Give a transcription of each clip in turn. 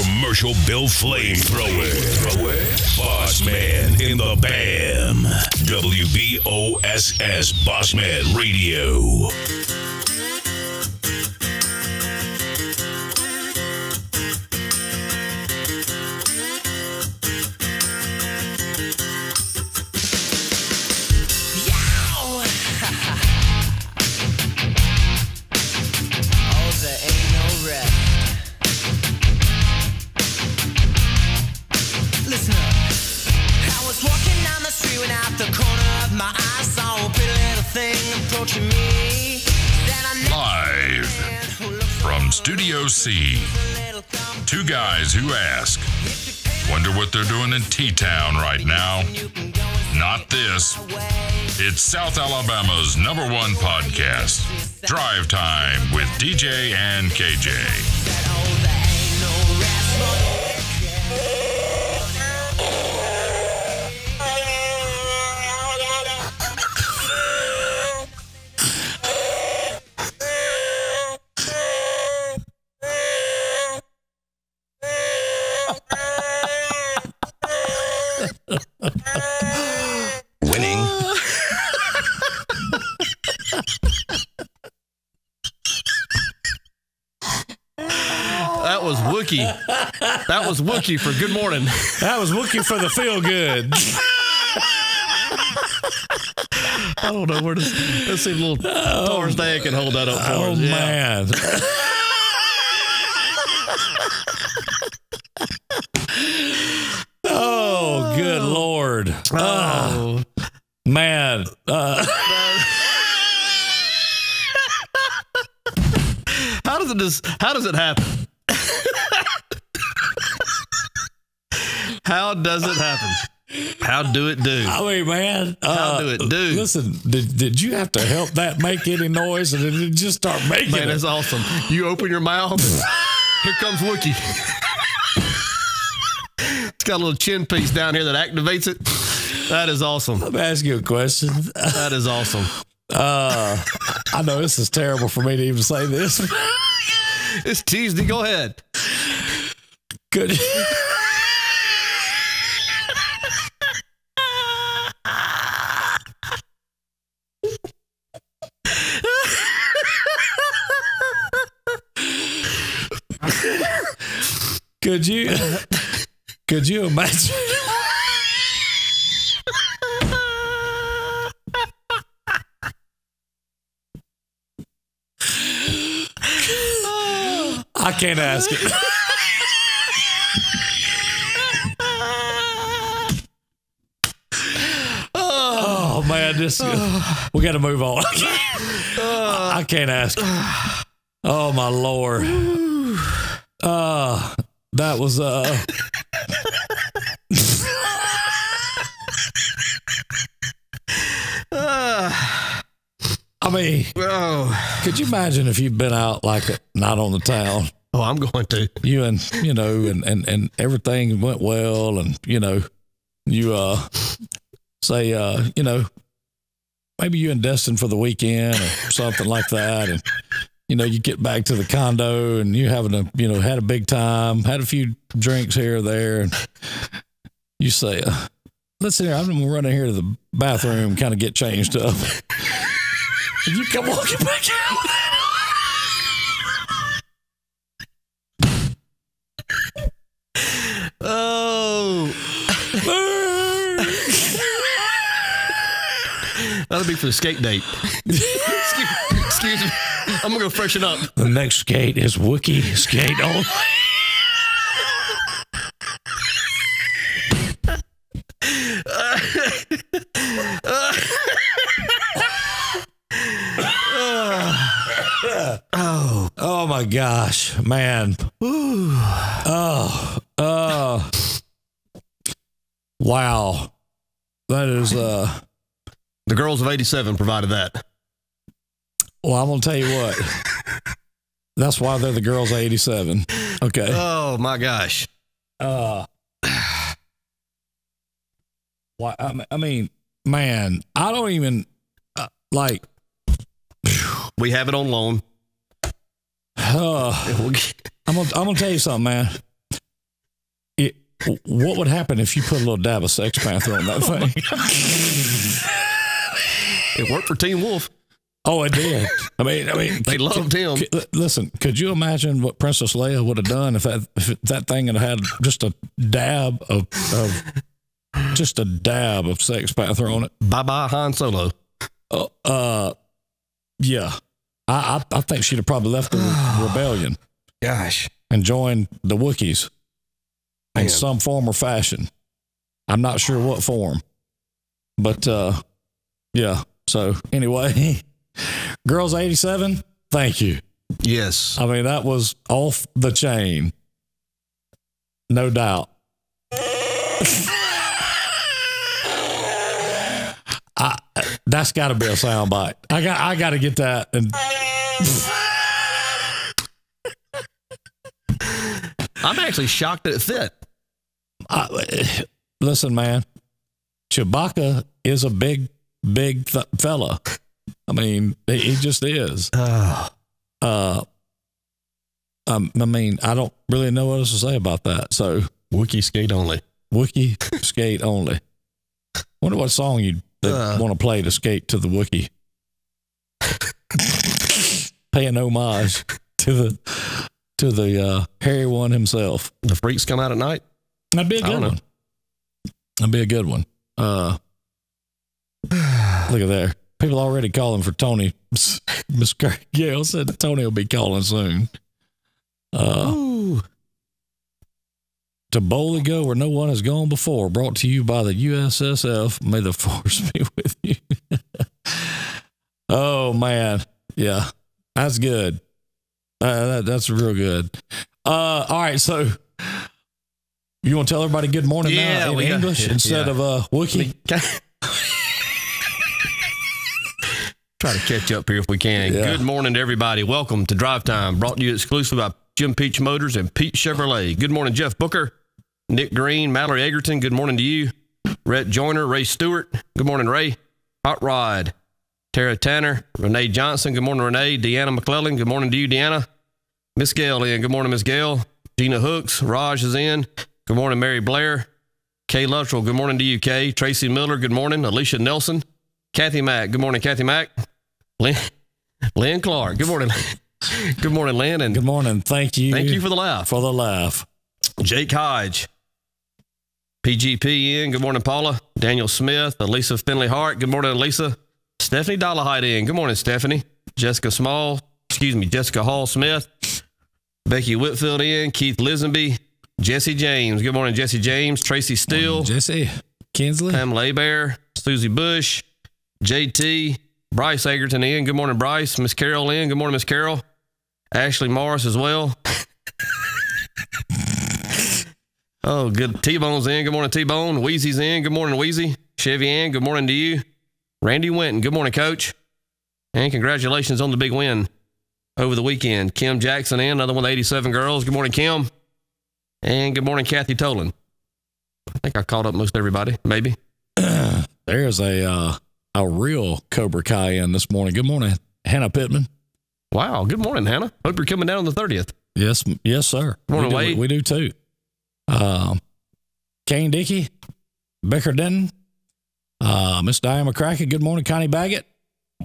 Commercial Bill Flamethrower. Bossman in the BAM. WBOSS Bossman Radio. Live from Studio C, two guys who ask, wonder what they're doing in T-Town right now? Not this. It's South Alabama's #1 podcast, Drive Time with DJ and KJ. Winning. That was Wookie. That was Wookie for good morning. That was Wookie for the feel good. I don't know where to. Let's see if little Taurus Day can hold that up for us. Man. Oh, good Lord. Oh, man. How does it happen? How does it happen? How do it do? I mean, man. How do it do? Listen, did you have to help that make any noise, or did it just start making Man, it? that's awesome. You open your mouth, here comes Wookie. It's got a little chin piece down here that activates it. That is awesome. Let me ask you a question. That is awesome. I know this is terrible for me to even say this. It's Tuesday. Go ahead. Could Could you imagine? I can't ask it. Oh man, we got to move on. I can't ask. Oh my Lord. That was I mean, could you imagine if you'd been out like a night on the town? Oh, I'm going to. You and everything went well, and you say maybe you and Destin for the weekend or something like that, and you get back to the condo and you having had a big time, had a few drinks here or there, and you say, listen here, I'm gonna run in here to the bathroom, kind of get changed up. And you come walking back out. Oh. That'll be for the skate date. Excuse me. I'm going to go freshen up. The next skate is Wookie skate on. Oh my gosh, man. Wow. That is the girls of 87 provided that. Well, I'm gonna tell you what. That's why they're the girls of 87. Okay. Oh my gosh. Why? I mean, man, I don't even like. We have it on loan. I'm gonna tell you something, man. What would happen if you put a little dab of Sex Panther on that thing? It worked for Teen Wolf. Oh, it did. I mean, They loved him. Listen, could you imagine what Princess Leia would have done if that thing had just a dab of Sex Panther on it? Bye-bye Han Solo. Yeah. I think she'd have probably left the rebellion. Gosh. And joined the Wookiees in Man. some form or fashion. I'm not sure what form. But, yeah. So, anyway, Girls 87, thank you. Yes. I mean, that was off the chain. No doubt. That's got to be a soundbite. I got to get that. And I'm actually shocked that it fit. Listen, man, Chewbacca is a big fella. I mean, he just is. I mean, I don't really know what else to say about that. So, Wookiee skate only. Wookiee skate only. Wonder what song you'd want to play to skate to the Wookiee. Paying homage to the hairy one himself. The Freaks Come Out at Night. That'd be a good one. That'd be a good one. Look at there. People already calling for Tony. Miss Gale said Tony will be calling soon. To boldly go where no one has gone before. Brought to you by the USSF. May the force be with you. Oh, man. Yeah. That's good. That's real good. All right. So you want to tell everybody good morning now in English instead of Wookiee? Try to catch up here if we can. Yeah. Good morning to everybody. Welcome to Drive Time, brought to you exclusively by Jim Peach Motors and Pete Chevrolet. Good morning, Jeff Booker, Nick Green, Mallory Egerton. Good morning to you. Rhett Joyner, Ray Stewart. Good morning, Ray. Hot Rod, Tara Tanner, Renee Johnson. Good morning, Renee. Deanna McClellan. Good morning to you, Deanna. Miss Gail in. Good morning, Miss Gail. Gina Hooks. Raj is in. Good morning, Mary Blair. Kay Luttrell. Good morning to you, Kay. Tracy Miller. Good morning. Alicia Nelson. Kathy Mack. Good morning, Kathy Mack. Lynn Clark. Good morning. Good morning, Lynn. And good morning. Thank you. Thank you for the laugh. For the laugh. Jake Hodge. PGP in. Good morning, Paula. Daniel Smith. Elisa Finley Hart. Good morning, Elisa. Stephanie Dollahide in. Good morning, Stephanie. Jessica Hall Smith. Becky Whitfield in. Keith Lisenby. Jesse James. Good morning, Jesse James. Tracy Steele. Jesse Kinsley. Pamela Bear. Susie Bush. JT. Bryce Egerton in. Good morning, Bryce. Miss Carol in. Good morning, Miss Carol. Ashley Morris as well. Oh, good. T-Bone's in. Good morning, T-Bone. Wheezy's in. Good morning, Wheezy. Chevy in. Good morning to you. Randy Winton. Good morning, Coach. And congratulations on the big win over the weekend. Kim Jackson in. Another one of the 87 girls. Good morning, Kim. And good morning, Kathy Tolan. I think I caught up most everybody. Maybe. There's a real Cobra Kai in this morning. Good morning, Hannah Pittman. Wow. Good morning, Hannah. Hope you're coming down on the 30th. Yes, sir. Good morning, Wade. We do too. Kane Dickey, Becker Denton, Miss Diane McCracken. Good morning, Connie Baggett,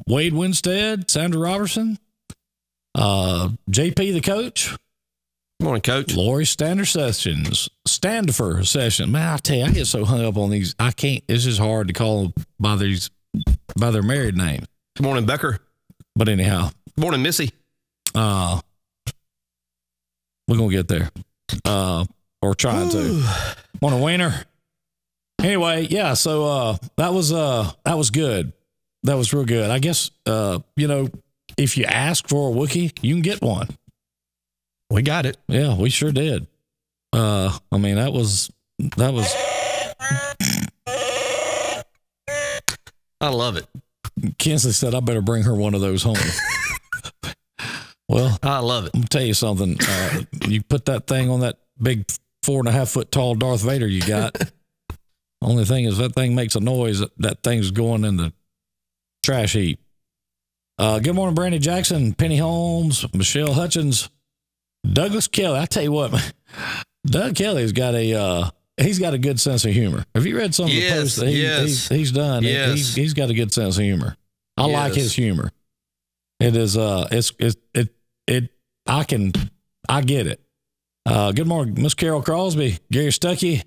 Wade Winstead, Sandra Robertson, JP the coach. Good morning, Coach. Lori Standifer Session. Man, I tell you, I get so hung up on these. I can't. It's just hard to call them by their married name. Good morning, Becker. But anyhow. Good morning, Missy. We're gonna get there. Or trying to. Morning, Wayner. Anyway, yeah. So that was good. That was real good. I guess if you ask for a Wookiee, you can get one. We got it. Yeah, we sure did. I mean, that was. I love it. Kinsley said, I better bring her one of those home. Well, I love it. I'm gonna tell you something. You put that thing on that big 4.5 foot tall Darth Vader you got. Only thing is that thing makes a noise. That thing's going in the trash heap. Good morning, Brandy Jackson, Penny Holmes, Michelle Hutchins, Douglas Kelly. I tell you what, man, Doug Kelly's got a he's got a good sense of humor. Have you read some of the posts that he's done? Yes. He's got a good sense of humor. I like his humor. It is I get it. Good morning, Miss Carol Crosby, Gary Stuckey,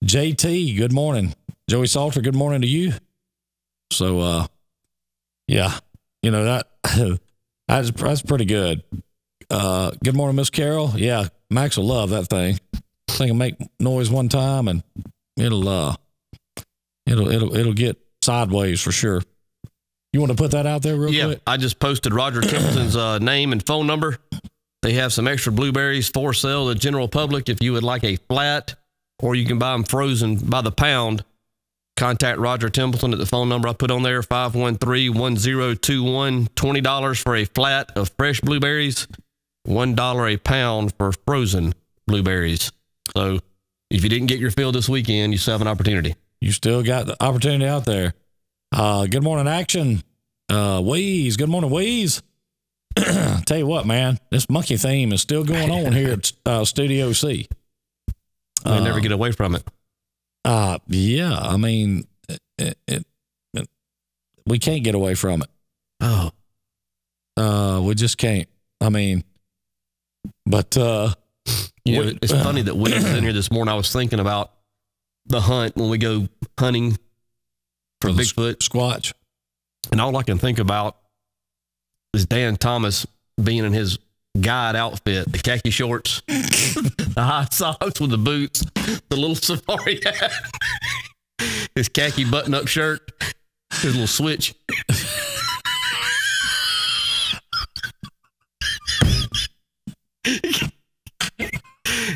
JT. Good morning, Joey Salter. Good morning to you. So, yeah, you know that's pretty good. Good morning, Miss Carol. Yeah, Max will love that thing. Thing will make noise one time, and it'll get sideways for sure. You want to put that out there real quick? I just posted Roger Templeton's name and phone number. They have some extra blueberries for sale to the general public. If you would like a flat, or you can buy them frozen by the pound, contact Roger Templeton at the phone number I put on there, 513-1021, $20 for a flat of fresh blueberries, $1 a pound for frozen blueberries. So if you didn't get your fill this weekend, you still have an opportunity. You still got the opportunity out there. Good morning, Action. Wheeze. Good morning, Wheeze. Tell you what, man, this monkey theme is still going on here at Studio C. They never get away from it. Yeah, I mean, we can't get away from it. We just can't. I mean, but it's funny that we was in here this morning. I was thinking about the hunt when we go hunting for Bigfoot, Squatch, and all I can think about is Dan Thomas being in his guide outfit, the khaki shorts, the high socks with the boots, the little safari hat, his khaki button-up shirt, his little switch.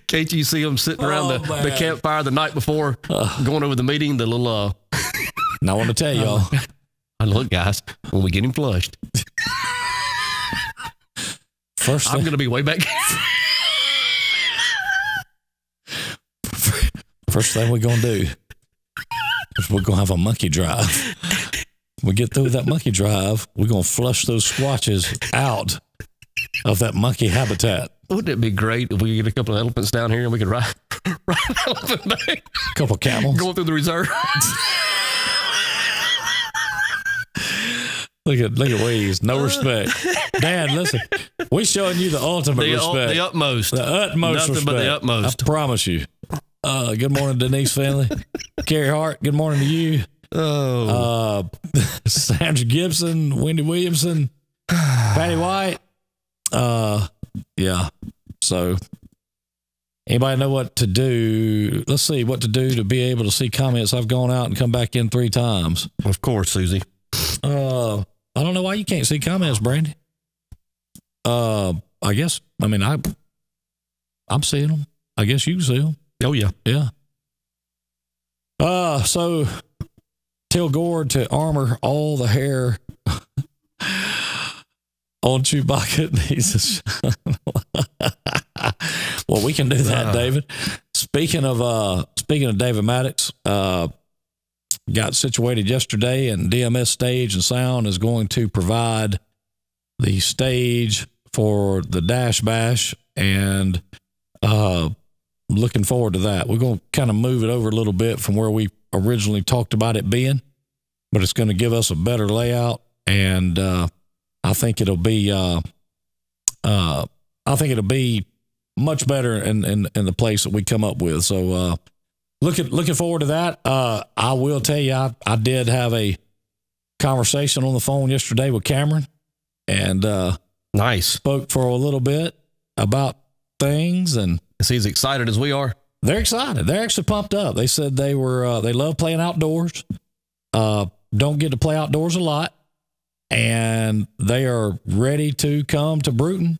Can't you see him sitting around the campfire the night before going over the meeting? The little Now I want to tell y'all. Look, guys, when we get him flushed, I'm going to be way back. First thing we're going to do is we're going to have a monkey drive. When we get through that monkey drive, we're going to flush those squatches out of that monkey habitat. Wouldn't it be great if we could get a couple of elephants down here and we could ride an elephant back? A couple of camels. Going through the reserve. Look at Weeze. No respect. Dan, listen, we're showing you the ultimate respect. The utmost. The utmost Nothing respect. but the utmost. I promise you. Good morning, Denise Finley. Carrie Hart, good morning to you. Sandra Gibson, Wendy Williamson, Patty White. Yeah. So anybody know what to do? Let's see what to do to be able to see comments. I've gone out and come back in 3 times. Of course, Susie. I don't know why you can't see comments, Brandy. I guess, I mean, I'm seeing them. I guess you can see them. Oh, yeah. Yeah. So tell Gord to armor all the hair on Chewbacca. Well, we can do that, David. Speaking of David Maddox, got situated yesterday, and DMS Stage and Sound is going to provide the stage for the Dash Bash, and looking forward to that. We're going to kind of move it over a little bit from where we originally talked about it being, but it's going to give us a better layout, and I think it'll be much better in the place that we come up with. So looking forward to that. I will tell you, I did have a conversation on the phone yesterday with Cameron, and nice. Spoke for a little bit about things, and is he as excited as we are? They're excited. They're actually pumped up. They said they love playing outdoors. Don't get to play outdoors a lot, and they are ready to come to Bruton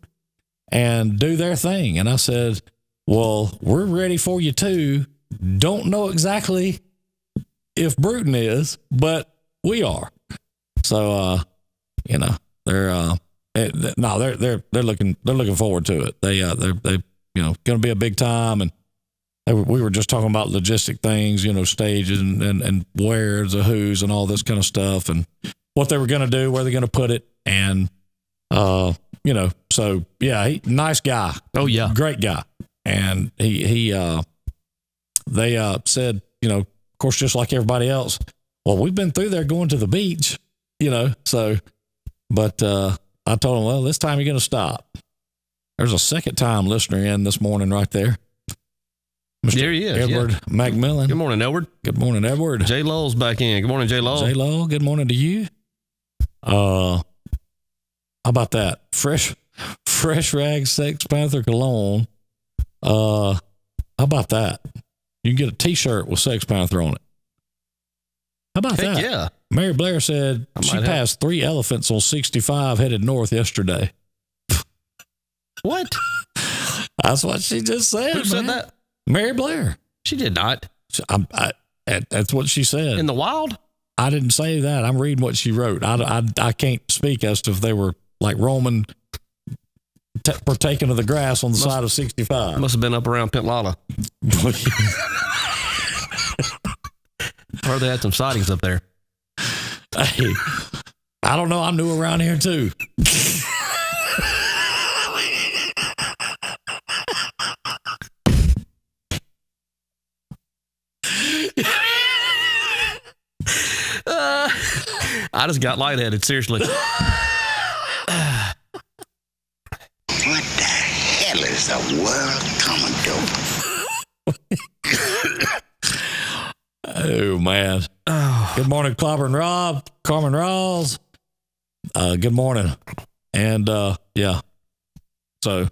and do their thing. And I said, well, we're ready for you too. Don't know exactly if Bruton is, but we are. So, they're looking forward to it. They going to be a big time. And we were just talking about logistic things, stages and where's the who's and all this kind of stuff, and what they were going to do, where they're going to put it. And, so yeah, nice guy. Oh yeah. Great guy. And he they said, of course, just like everybody else, well, we've been through there going to the beach, so, but I told them, well, this time you're going to stop. There's a second time listener in this morning right there. Mr. There he is. Edward McMillan. Good morning, Edward. Good morning, Edward. J. Lowell's back in. Good morning, J. Lowell. J. Lowell, good morning to you. How about that? Fresh Rag Sex Panther cologne. How about that? You can get a T-shirt with Sex Panther on it. How about Heck that? yeah. Mary Blair said she passed 3 elephants on 65 headed north yesterday. What? That's what she just said. Who said that? Mary Blair. She did not. That's what she said. In the wild? I didn't say that. I'm reading what she wrote. I can't speak as to if they were like Roman partaking of the grass on the side of 65. Must have been up around Pentlala. Or they had some sightings up there. Hey, I don't know. I'm new around here too. I just got lightheaded, seriously. What the hell is the world coming to? Oh, man. Good morning, Clobber and Carmen Rawls. Good morning. And, yeah. So,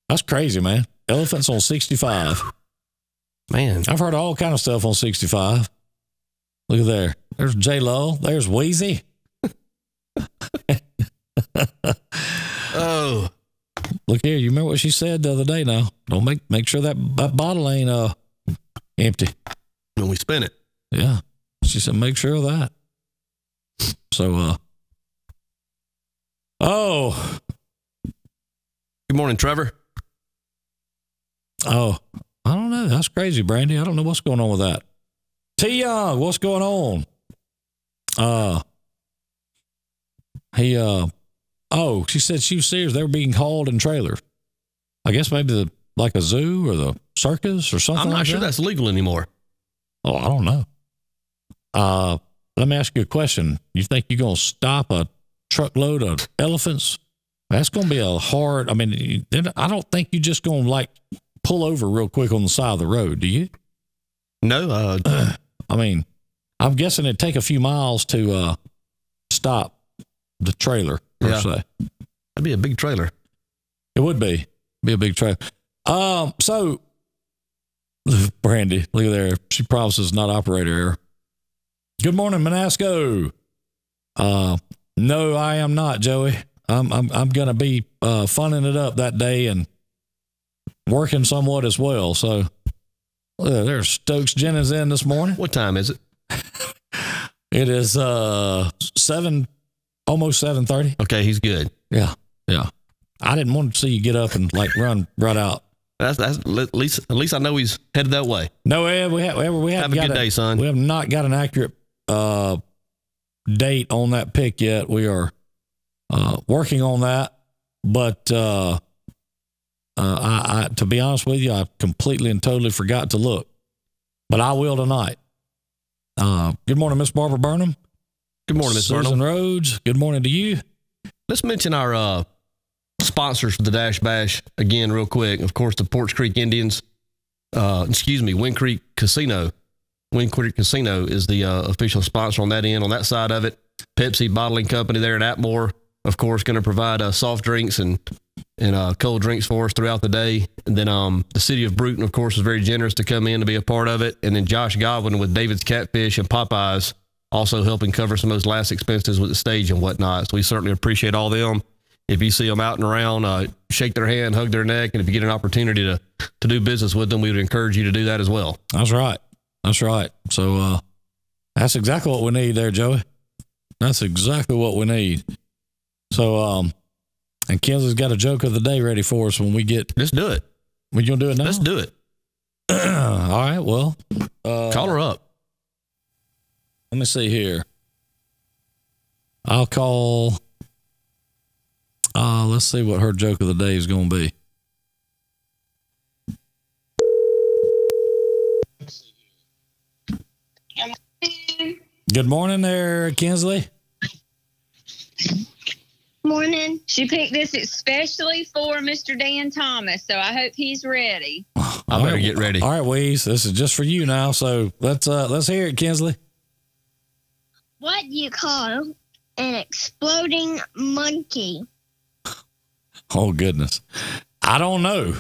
that's crazy, man. Elephants on 65. Man. I've heard all kind of stuff on 65. Look at there. There's J-Lo. There's Wheezy. Oh. Look here. You remember what she said the other day now? Don't make sure that bottle ain't empty. When we spin it. Yeah. She said, make sure of that. So, oh. Good morning, Trevor. Oh, I don't know. That's crazy, Brandy. I don't know what's going on with that. T Young, what's going on? She said she was serious. They were being hauled in trailers. I guess maybe like a zoo or the circus or something. I'm not like sure that. that's legal anymore. Oh, I don't know. Let me ask you a question. You think you're going to stop a truckload of elephants? That's going to be a hard, I mean, I don't think you're just going to like pull over real quick on the side of the road, do you? No. I mean, I'm guessing it'd take a few miles to stop the trailer, per se. That'd be a big trailer. It would be a big trailer. So, Brandy, look at there. She promises not operator error. Good morning, Manasco. No, I am not, Joey. I'm gonna be funning it up that day and working somewhat as well. So there's Stokes Jennings in this morning. What time is it? It is 7, almost 7:30. Okay, he's good. Yeah. I didn't want to see you get up and like run right out. That's at least I know he's headed that way. No, we have Have a good day, son. We have not got an accurate date on that pick yet. We are working on that, but I to be honest with you, I completely and totally forgot to look, but I will tonight. Good morning, Miss Barbara Burnham. Good morning, Miss Susan Burnham. Rhodes. Good morning to you. Let's mention our sponsors for the Dash Bash again real quick. Of course, the Porch Creek Indians, Wind Creek Casino. Wind Creek Casino is the official sponsor on that end, on that side of it. Pepsi Bottling Company there at Atmore, of course, going to provide soft drinks and cold drinks for us throughout the day. And then the city of Bruton, of course, was very generous to come in to be a part of it. And then Josh Godwin with David's Catfish and Popeyes also helping cover some of those last expenses with the stage and whatnot. So we certainly appreciate all them. If you see them out and around, shake their hand, hug their neck, and if you get an opportunity to do business with them, we would encourage you to do that as well. That's right. So that's exactly what we need there, Joey. That's exactly what we need. So, and Kenzie's got a joke of the day ready for us when we get. Let's do it. We gonna do it now? Let's do it. All right. Well, call her up. Let me see here. I'll call. Let's see what her joke of the day is going to be. Good morning there, Kinsley. Morning. She picked this especially for Mr. Dan Thomas, so I hope he's ready. I better get ready. All right, Weeze, this is just for you now. So let's hear it, Kinsley. What do you call an exploding monkey? Oh goodness, I don't know.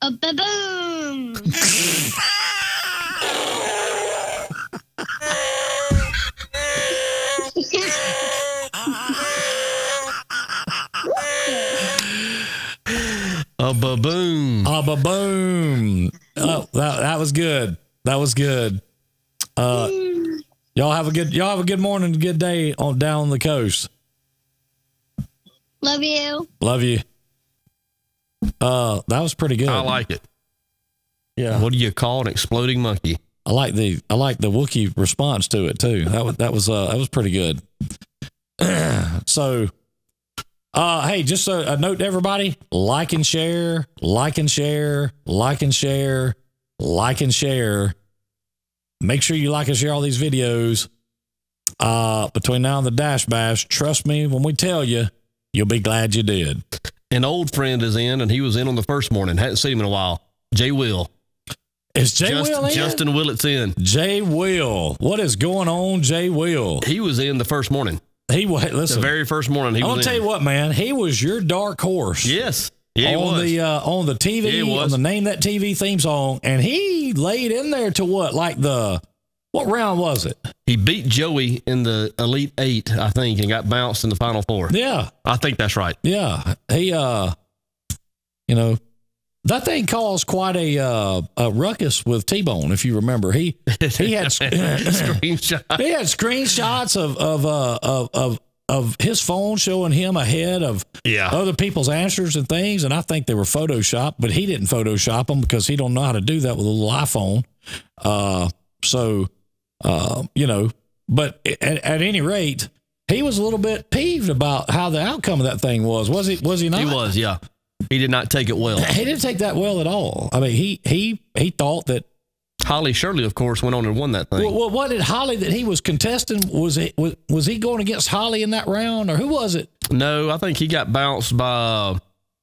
A baboon. A baboon. A baboon. Oh, that was good. That was good. Y'all have a good morning, good day on down the coast. Love you. Love you. That was pretty good. I like it. Yeah. What do you call an exploding monkey? I like the Wookiee response to it too. That was pretty good. So, hey, just a note to everybody: like and share, like and share, like and share, like and share. Make sure you like and share all these videos. Between now and the Dash Bash, trust me when we tell you, you'll be glad you did. An old friend is in, and he was in on the first morning. Hadn't seen him in a while. Jay Will. Is Jay Will in? Justin Willett's in. Jay Will. What is going on, Jay Will? He was in the first morning. Listen. The very first morning he was in. I'm going to tell you what, man. He was your dark horse. Yes. Yeah, he was. On the TV, Yeah, he was. on the Name That TV theme song, and he laid in there to what round was it? He beat Joey in the Elite Eight, I think, and got bounced in the Final Four. Yeah. I think that's right. Yeah. He, that thing caused quite a ruckus with T-Bone, if you remember. He had Screenshot. He had screenshots of his phone showing him ahead of other people's answers and things, and I think they were photoshopped, but he didn't Photoshop them because he don't know how to do that with a little iPhone. But at any rate, he was a little bit peeved about how the outcome of that thing was. Was he not? He was, yeah. He did not take it well. He didn't take that well at all. I mean, he thought that Holly Shirley, of course, went on and won that thing. Well, what did Holly that he was contesting? Was he going against Holly in that round, or who was it? No, I think he got bounced by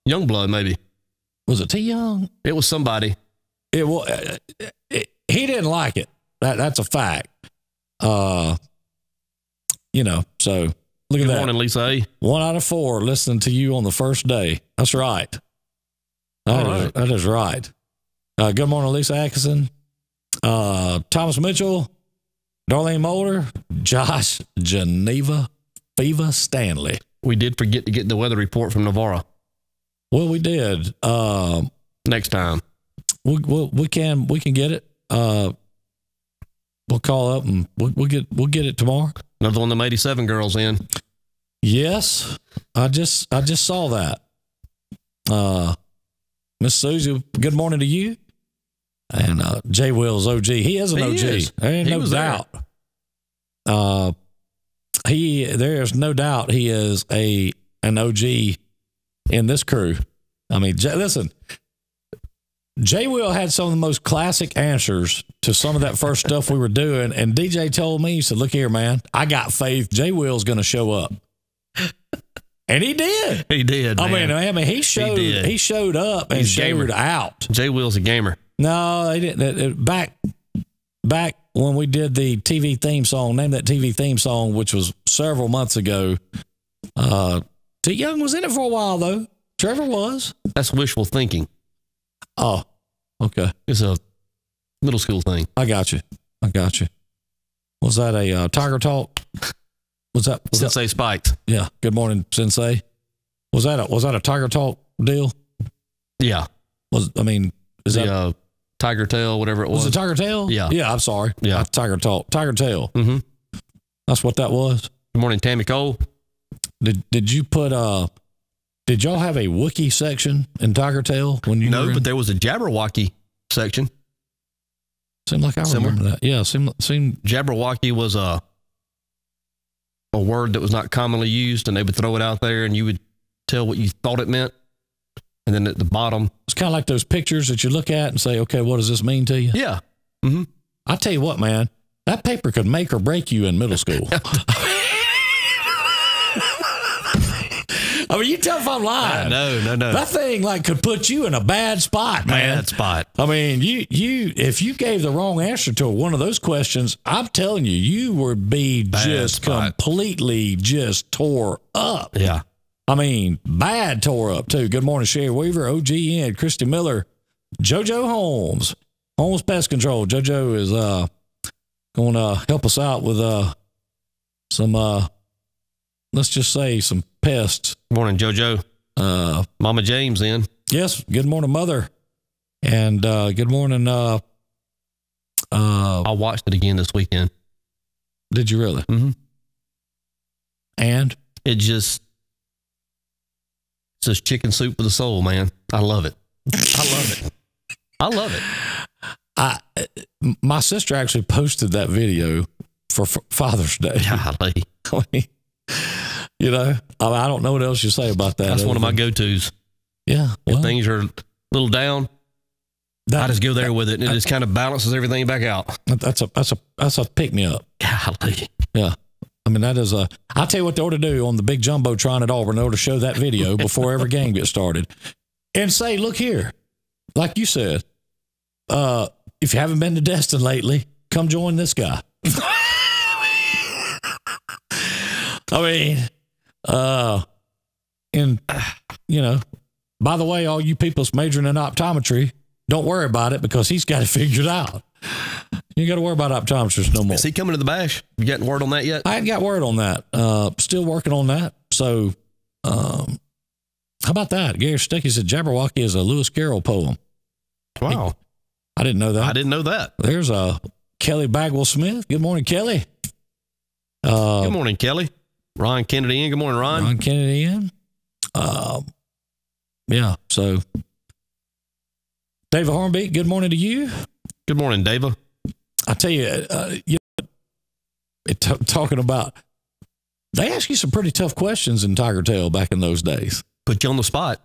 Youngblood, maybe. Was it T Young? It was somebody. He didn't like it. That's a fact. So look at that. Good morning, Lisa A. 1 out of 4 listening to you on the first day. That's right. That is right. Good morning, Lisa Atkinson. Thomas Mitchell, Darlene Mulder, Josh Geneva, Fiva Stanley. We did forget to get the weather report from Navarro. Well, we did. Next time. We can get it. We'll call up and we'll get it tomorrow. Another one of them 87 girls in. Yes, I just saw that. Miss Susie, good morning to you. And Jay Will's OG. He is an OG. There ain't no doubt. There's no doubt he is an OG in this crew. I mean, listen, Jay Will had some of the most classic answers to some of that first stuff we were doing. And DJ told me, he said, look here, man, I got faith. Jay Will's going to show up. And he did. He did. Man. I mean, he showed up and showed out. Jay Will's a gamer. No, they didn't. Back when we did the TV theme song, Name That TV theme song, which was several months ago, T. Young was in it for a while, though. Trevor was. That's wishful thinking. Oh, okay. It's a middle school thing. I got you. Was that a Tiger Talk? Was that Sensei Spiked? Yeah. Good morning, Sensei. Was that a Tiger Talk deal? Yeah. Is that Tiger Tail, whatever it was? Was it Tiger Tail? Yeah. Yeah. I'm sorry. Yeah. Tiger Tail. Mm-hmm. That's what that was. Good morning, Tammy Cole. Did you put did y'all have a Wookiee section in Tiger Tail when you? No, but there was a Jabberwocky section. Seemed like I remember that. Yeah, seemed Jabberwocky was a word that was not commonly used, and they would throw it out there, and you would tell what you thought it meant. And then at the bottom, it's kind of like those pictures that you look at and say, "Okay, what does this mean to you?" Yeah. Mm-hmm. I tell you what, man, That paper could make or break you in middle school. I mean, you tell if I'm lying. No. That thing like could put you in a bad spot, man. Bad spot. I mean, you if you gave the wrong answer to one of those questions, I'm telling you, you would be Bad just spot. completely just tore up. Yeah. I mean, bad tore up too. Good morning, Sherry Weaver, OGN, Christy Miller, JoJo Holmes, Holmes Pest Control. JoJo is going to help us out with some let's just say some pests. Morning, JoJo. Mama James in. Yes. Good morning, Mother. And good morning. I watched it again this weekend. Did you really? Mm-hmm. And It's just chicken soup for the soul, man. I love it. I love it. My sister actually posted that video for Father's Day. Golly. I mean, you know, I don't know what else you say about that. That's one of my go-tos. Yeah. If Well, things are a little down, I just go there with it, and it just kind of balances everything back out. that's a pick me up. Golly. Yeah. I mean, that is I'll tell you what they ought to do on the big Jumbotron at Auburn. They ought to show that video before every game gets started and say, look here, like you said, if you haven't been to Destin lately, come join this guy. I mean, and you know, by the way, all you people that's majoring in optometry, don't worry about it because he's got it figured out. You got to worry about optometrists no more. Is he coming to the bash? You gotten word on that yet? I ain't got word on that. Still working on that. So, how about that? Gary Sticky said Jabberwocky is a Lewis Carroll poem. Wow. I didn't know that. I didn't know that. There's a Kelly Bagwell Smith. Good morning, Kelly. Good morning, Kelly. Ron Kennedy in. Good morning, Ron. Ron Kennedy in. Yeah. So, David Hornbeak, good morning to you. Good morning, Dava. I tell you, talking about, they ask you some pretty tough questions in Tiger Tail back in those days. Put you on the spot.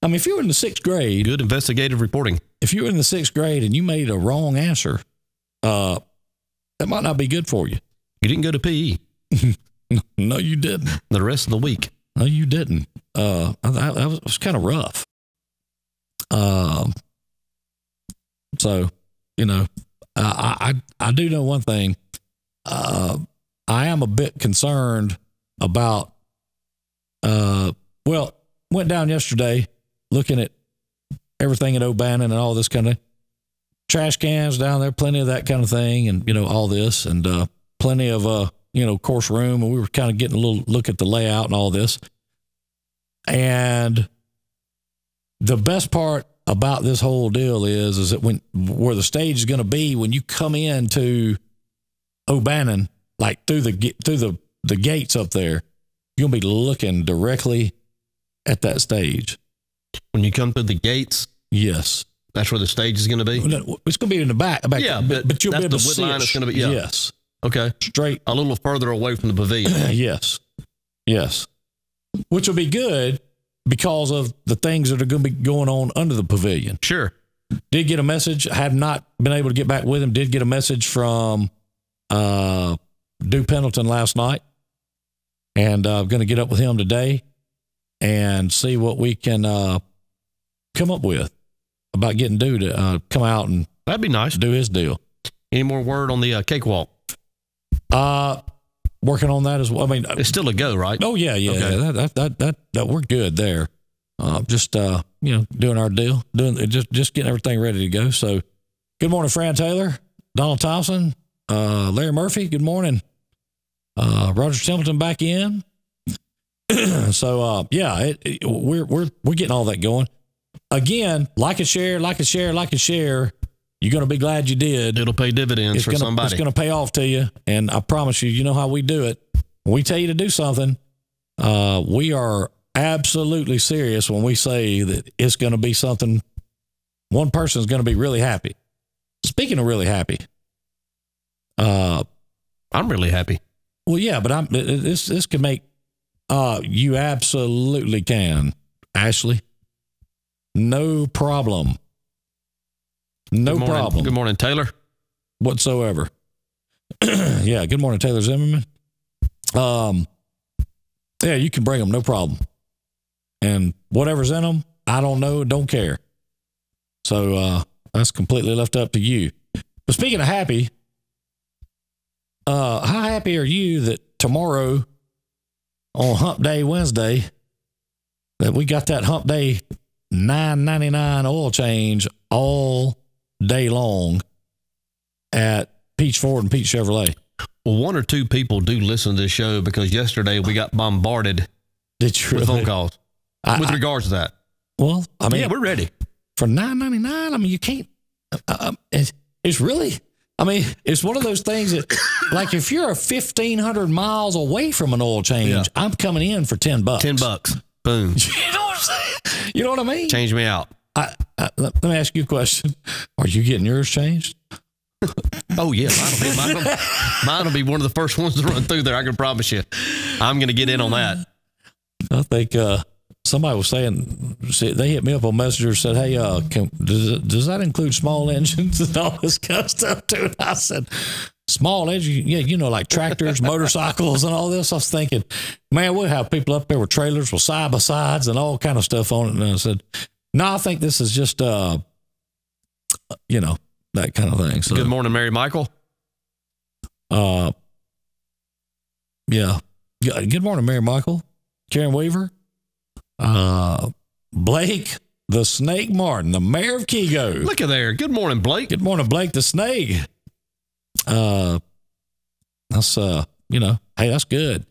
I mean, if you were in the sixth grade, Good investigative reporting. if you were in the sixth grade and you made a wrong answer, that might not be good for you. You didn't go to PE No, you didn't. the rest of the week. No, you didn't. That was kind of rough. So, you know, I do know one thing. I am a bit concerned about, went down yesterday looking at everything at O'Bannon and all this kind of trash cans down there, plenty of that kind of thing. And, you know, all this and, plenty of, course room. And we were kind of getting a little look at the layout and all this. And the best part about this whole deal is that where the stage is going to be when you come into O'Bannon, like through the gates up there, you'll be looking directly at that stage. When you come through the gates, Yes, that's where the stage is going to be. it's going to be in the back. Yeah, but you'll be that's able the to wood see line it. is gonna be- yeah. Yes, Okay. straight. A little further away from the pavilion. Yes, which will be good because of the things that are going to be going on under the pavilion. Sure. Did get a message. I have not been able to get back with him. Did get a message from Duke Pendleton last night. And I'm going to get up with him today and see what we can come up with about getting Duke to come out and That'd be nice. do his deal. Any more word on the cakewalk? Working on that as well. I mean, It's still a go, right? oh yeah. Okay. That we're good there. Just doing our deal, just getting everything ready to go. So, good morning, Fran Taylor, Donald Thompson, Larry Murphy. Good morning, Roger Templeton back in. So, we're getting all that going. Again, like and share. You're going to be glad you did. It'll pay dividends for somebody. It's going to pay off to you. And I promise you know how we do it. When we tell you to do something, we are absolutely serious when we say that it's going to be something. One person's going to be really happy. Speaking of really happy. I'm really happy. Well, yeah, but this can make, you absolutely can, Ashley. No problem. No Good morning. problem Good morning, Taylor. whatsoever. Yeah. Good morning, Taylor Zimmerman. Yeah, you can bring them, no problem. And whatever's in them, I don't know, don't care. So that's completely left up to you. But speaking of happy, how happy are you that tomorrow on Hump Day Wednesday that we got that Hump Day $9.99 oil change all day long at Peach Ford and Peach Chevrolet? Well, one or two people do listen to this show because yesterday we got bombarded with phone calls with regards to that. Well, I mean, yeah, we're ready for $9.99. I mean, you can't. It's really. I mean, it's one of those things that, like, if you're 1,500 miles away from an oil change, I'm coming in for $10. $10. Boom. You know what I'm saying? You know what I mean? Change me out. Let me ask you a question. Are you getting yours changed? Oh, yeah. Mine will be one of the first ones to run through there. I can promise you. I'm going to get in on that. I think somebody was saying, they hit me up on Messenger and said, hey, does that include small engines and all this kind of stuff too? And I said, small engines? Yeah, you know, like tractors, motorcycles and all this. I was thinking, man, we'll have people up there with trailers with side-by-sides and all kind of stuff on it. And I said, no, I think this is just, you know, that kind of thing. So, good morning, Mary Michael. Yeah. Good morning, Mary Michael. Karen Weaver. Blake, the Snake Martin, the mayor of Kego. Look at there. Good morning, Blake. Good morning, Blake the Snake. That's, you know, hey, that's good.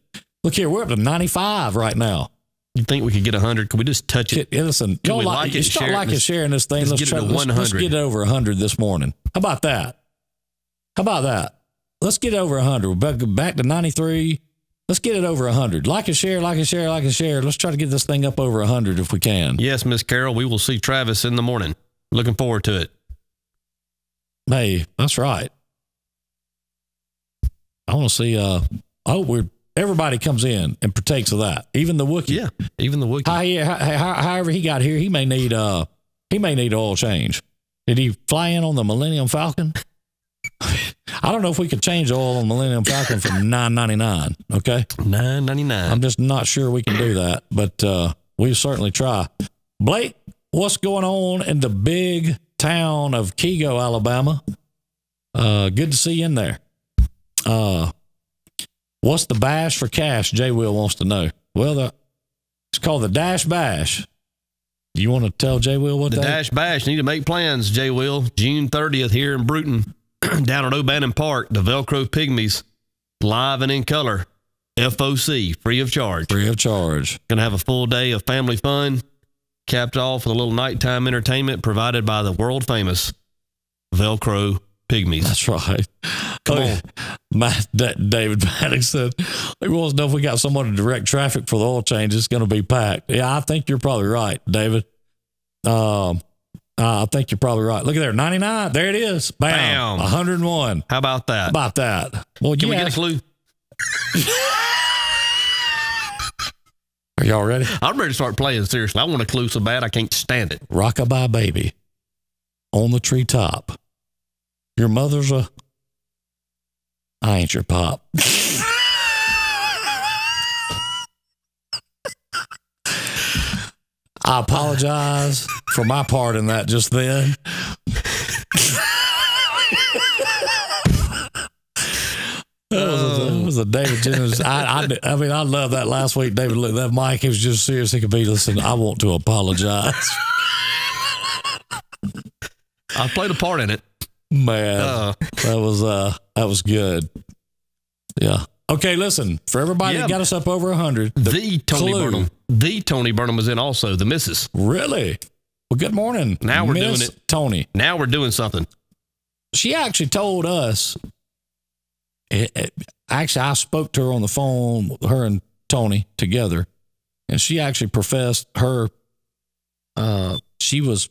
Look here, we're up to 95 right now. You think we could get 100? Could we just touch it? Listen, don't like it, start liking sharing this thing. Let's get it over 100 this morning. How about that? Let's get over 100. We're back to 93. Let's get it over 100. Like and share. Let's try to get this thing up over 100 if we can. Yes, Miss Carol, we will see Travis in the morning. Looking forward to it. Hey, that's right. I want to see, I hope everybody comes in and partakes of that. Even the Wookiee. Yeah, even the Wookiee. However he got here, he may need oil change. Did he fly in on the Millennium Falcon? I don't know if we could change the oil on Millennium Falcon for $9.99. Okay, $9.99. I'm just not sure we can do that, but we'll certainly try. Blake, what's going on in the big town of Kego, Alabama? Good to see you in there. What's the bash for cash? Jay Will wants to know. Well, it's called the Dash Bash. Do you want to tell Jay Will what the that Dash Bash? Need to make plans, Jay Will. June 30th here in Bruton, down at O'Bannon Park. The Velcro Pygmies, live and in color. FOC, free of charge. Free of charge. Going to have a full day of family fun, capped off with a little nighttime entertainment provided by the world famous Velcro Pygmies. That's right. Come on. David Maddox said, he wants to know if we got someone to direct traffic for the oil change. It's going to be packed. Yeah, I think you're probably right, David. I think you're probably right. Look at there, 99. There it is. Bam. 101. How about that? Well, can we get a clue? Are y'all ready? I'm ready to start playing, seriously. I want a clue so bad I can't stand it. Rockabye Baby on the treetop. Your mother's I ain't your pop. I apologize for my part in that just then. It was a David Jennings. I mean, I love that last week. David looked at that mic. He was just serious. He could be, listen, I want to apologize. I played a part in it. Man, that was good. Yeah. Okay, listen, for everybody that got us up over 100. The Tony Burnham was in also, the missus. Really? Well, good morning. Now we're doing it. Tony. Now we're doing something. She actually told us, actually, I spoke to her on the phone, her and Tony together, and she actually professed she was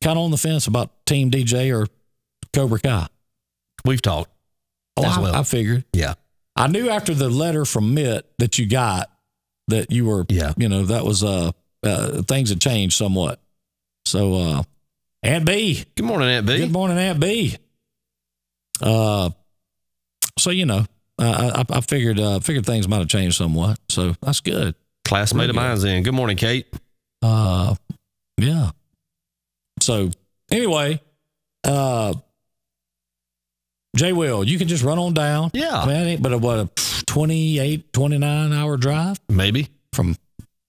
kind of on the fence about Team DJ or Cobra Kai. We've talked. I figured. Yeah. I knew after the letter from Mitt that you got that you were, you know, that was, things had changed somewhat. So, Aunt B. Good morning, Aunt B. Good morning, Aunt B. So, I figured things might have changed somewhat. So that's good. Classmate of mine's in. Good morning, Kate. Yeah. So anyway, Jay Will, you can just run on down. Yeah. Man, ain't but a 28, 29 hour drive Maybe. from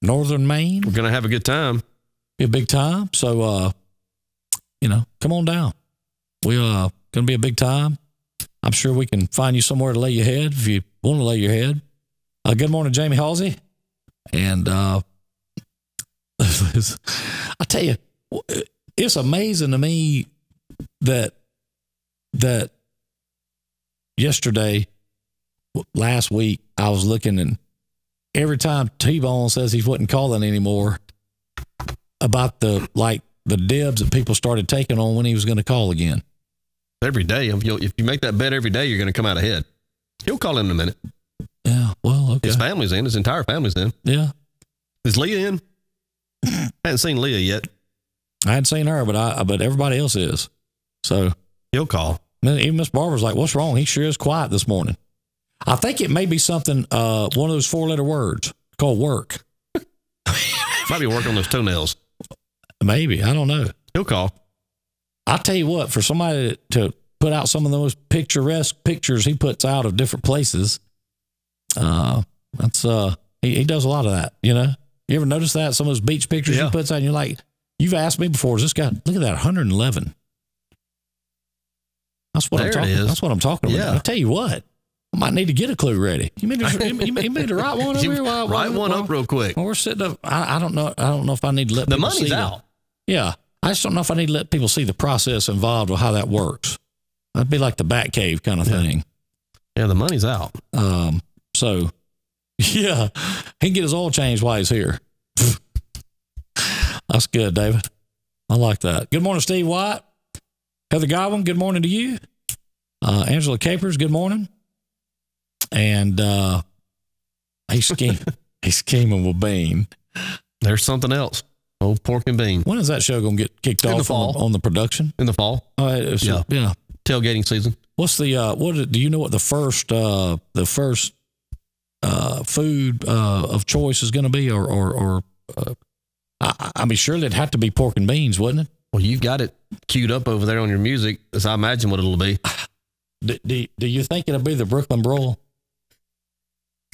northern Maine. We're going to have a good time. Be a big time. So, come on down. We going to be a big time. I'm sure we can find you somewhere to lay your head if you want to lay your head. Good morning, Jamie Halsey. And I tell you, it's amazing to me that last week, I was looking, and every time T-Bone says he wasn't calling anymore, about the dibs that people started taking on when he was going to call again. Every day. If you make that bet every day, you're going to come out ahead. He'll call in a minute. Yeah, well, okay. His family's in. His entire family's in. Yeah. Is Leah in? I haven't seen Leah yet. I hadn't seen her, but everybody else is. So He'll call. even Miss Barbara's like, "What's wrong? He sure is quiet this morning." I think it may be something, one of those 4-letter words called work. Might be working on those toenails. Maybe. I don't know. He'll call. I'll tell you what, for somebody to put out some of those picturesque pictures he puts out of different places, that's he does a lot of that, You ever notice that? Some of those beach pictures he puts out, and you're like, you've asked me before, is this guy, look at that, 111. That's what I'm talking about. That's what I'm talking about. Yeah. I'll tell you what, I might need to get a clue ready. You made to write one over here. Write one up real quick. While we're sitting up. I don't know if I need to let The people money's see out. Yeah. I just don't know if I need to let people see the process involved with how that works. That'd be like the Batcave kind of thing. Yeah, the money's out. So, yeah, he can get his oil changed while he's here. That's good, David. I like that. Good morning, Steve White. Heather Godwin, good morning to you. Angela Capers, good morning. And he's scheming with Bean. There's something else. Old pork and bean. When is that show going to get kicked off on the production? In the fall. Yeah. Tailgating season. What's the do you know what the first food of choice is going to be, or I mean, surely it'd have to be pork and beans, wouldn't it? Well, you've got it queued up over there on your music, as I imagine what it'll be. Do you think it'll be the Brooklyn Broil?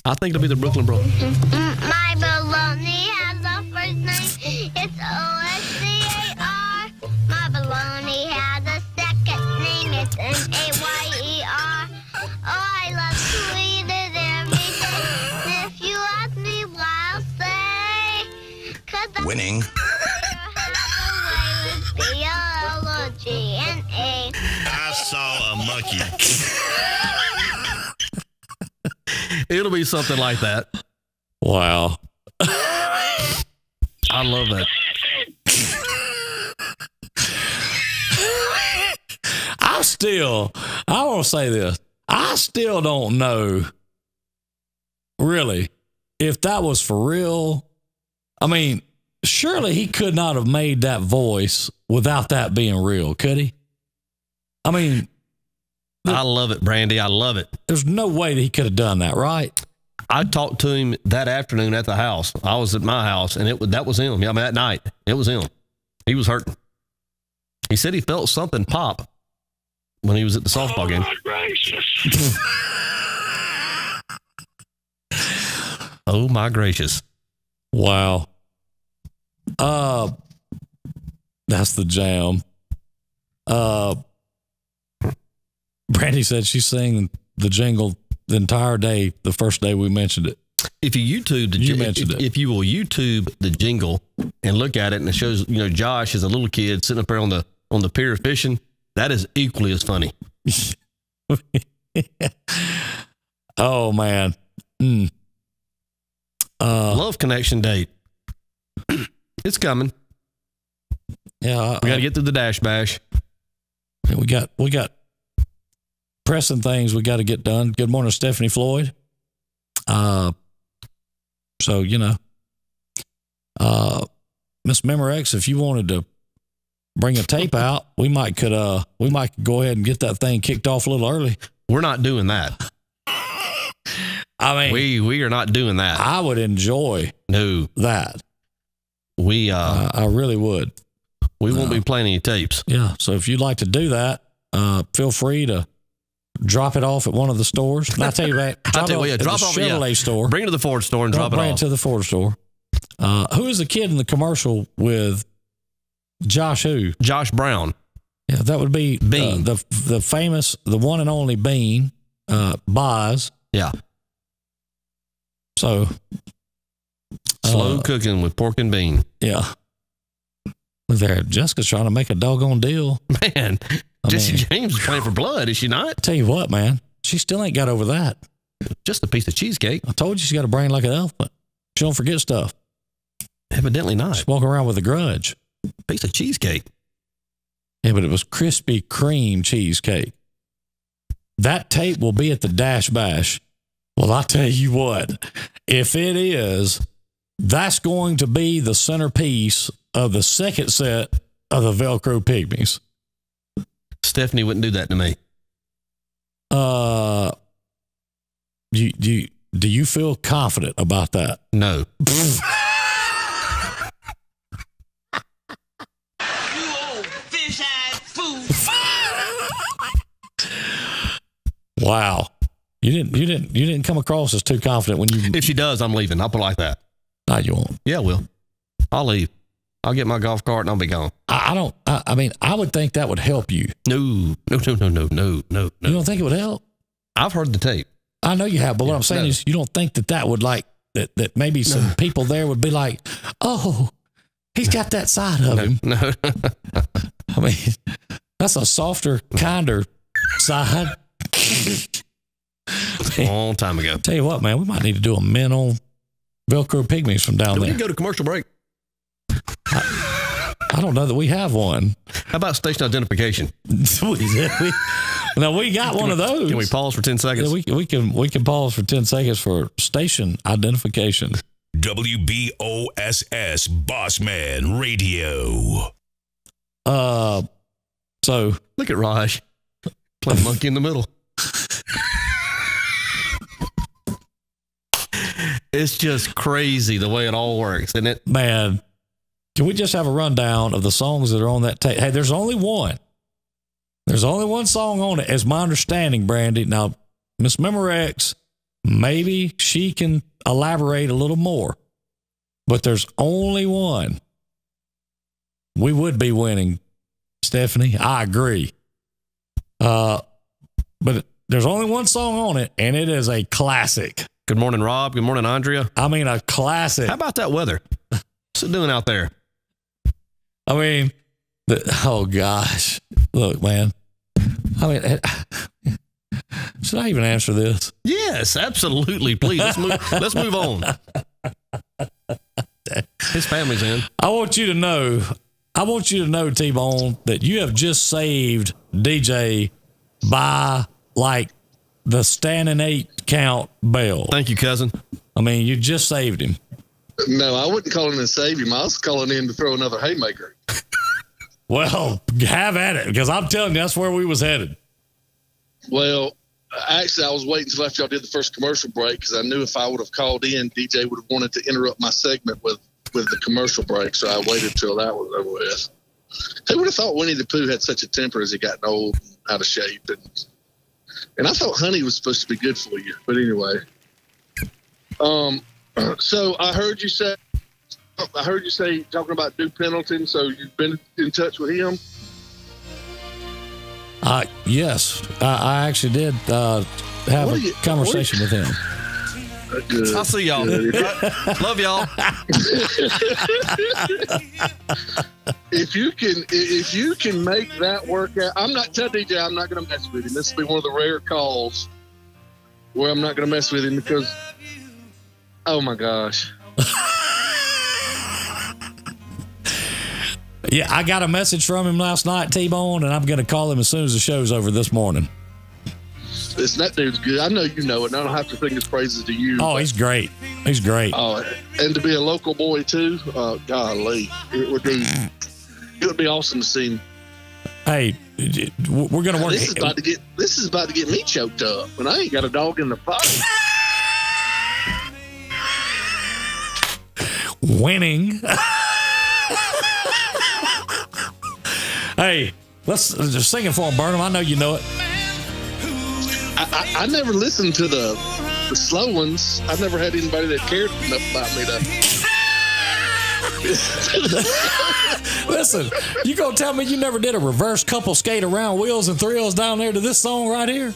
I think it'll be the Brooklyn Broil. My baloney has a first name. It's O-S-C-A-R. My baloney has a second name. It's N-A-Y-E-R. Oh, I love to eat it every day. And if you ask me why, I'll say, 'cause I Winning. have a way with B-L-O-G-N-A. I saw a monkey. It'll be something like that. Wow. I love that. I want to say this. I still don't know, really, if that was for real. I mean, surely he could not have made that voice without that being real, could he? I mean, I love it, Brandy. I love it. there's no way that he could have done that, right? I talked to him that afternoon at the house. I was at my house, and that was him. Yeah, I mean, that night, it was him. He was hurting. He said he felt something pop when he was at the softball game. Oh, my gracious. Wow. That's the jam. Brandy said she sang the jingle the entire day, the first day we mentioned it. If you YouTube if you will YouTube the jingle and look at it, and it shows, Josh as a little kid sitting up there on the pier fishing, that is equally as funny. Oh man. Love Connection date. It's coming. Yeah, We got to get through the Dash Bash. we got pressing things we got to get done. Good morning, Stephanie Floyd. So Miss Memorex, if you wanted to bring a tape out, we might could go ahead and get that thing kicked off a little early. We're not doing that. I mean, We are not doing that. I would enjoy that. I really would. We won't be playing any tapes. Yeah. So if you'd like to do that, feel free to drop it off at one of the stores. And I'll tell you what, drop it off at the Chevrolet store. Bring it to the Ford store and drop it off. Bring it to the Ford store. Who is the kid in the commercial with Josh who? Josh Brown. Yeah, that would be Bean. The famous, the one and only Bean, Boz. Yeah. So. Slow cooking with pork and bean. Yeah. There, Jessica's trying to make a doggone deal. Man, Jesse James is playing for blood, is she not? Tell you what, man, she still ain't got over that. Just a piece of cheesecake. I told you she's got a brain like an elephant. She don't forget stuff. Evidently not. She's walking around with a grudge. Piece of cheesecake. Yeah, but it was Krispy Kreme cheesecake. That tape will be at the Dash Bash. Well, I tell you what, if it is, that's going to be the centerpiece of the second set of the Velcro Pygmies. Stephanie wouldn't do that to me. Do you feel confident about that? No. You old fish-eyed fool. Wow. You didn't come across as too confident when you. If she does, I'm leaving. I'll put it like that. No, you won't. Yeah, I will. I'll leave. I'll get my golf cart and I'll be gone. I mean, I would think that would help you. No. You don't think it would help? I've heard the tape. I know you have, but what I'm saying is you don't think that would that maybe some people there would be like, oh, he's got that side of him. No. I mean, that's a softer, kinder side. A long time ago. Tell you what, man, we might need to do a men on Velcro Pygmies from down Do we there. need to go to commercial break? I don't know that we have one. How about station identification? No, we got one of those. Can we pause for 10 seconds? Yeah, we can pause for 10 seconds for station identification. WBOSS Bossman Radio. So look at Raj. Play monkey in the middle. It's just crazy the way it all works, isn't it? Man, can we just have a rundown of the songs that are on that tape? Hey, there's only one. There's only one song on it, as my understanding, Brandy. Now, Miss Memorex, maybe she can elaborate a little more, but there's only one. We would be winning, Stephanie. I agree. But there's only one song on it, and it is a classic. Good morning, Rob. Good morning, Andrea. I mean, a classic. How about that weather? What's it doing out there? I mean, oh gosh. Look, man. I mean, should I even answer this? Yes, absolutely. Please, let's move on. His family's in. I want you to know, T-Bone, that you have just saved DJ by like the standing 8 count bell. Thank you, cousin. I mean, you just saved him. No, I wouldn't call in to save him. I was calling in to throw another haymaker. Well, have at it, because I'm telling you, that's where we was headed. Well, actually, I was waiting until after y'all did the first commercial break, because I knew if I would have called in, DJ would have wanted to interrupt my segment with the commercial break, so I waited till that was over with. Who would have thought Winnie the Pooh had such a temper as he got old and out of shape? And I thought honey was supposed to be good for you. But anyway. So I heard you say talking about Duke Pendleton, so you've been in touch with him? Yes. I actually did have a conversation with him. Good. I'll see y'all. Love y'all. If you can make that work out, I'm not telling DJ I'm not going to mess with him. This will be one of the rare calls where I'm not going to mess with him because, oh my gosh. Yeah, I got a message from him last night, T-Bone, and I'm going to call him as soon as the show's over this morning. That dude's good. I know you know it, and I don't have to sing his praises to you. Oh, he's great. He's great. Oh, and to be a local boy too. Golly, it would be awesome to see him. Hey, we're gonna work. This is about to get me choked up, and I ain't got a dog in the fight. Winning. Hey, let's just sing it for him, Burnham. I know you know it. I never listened to the slow ones. I've never had anybody that cared enough about me to. Listen, you gonna tell me you never did a reverse couple skate around wheels and thrills down there to this song right here?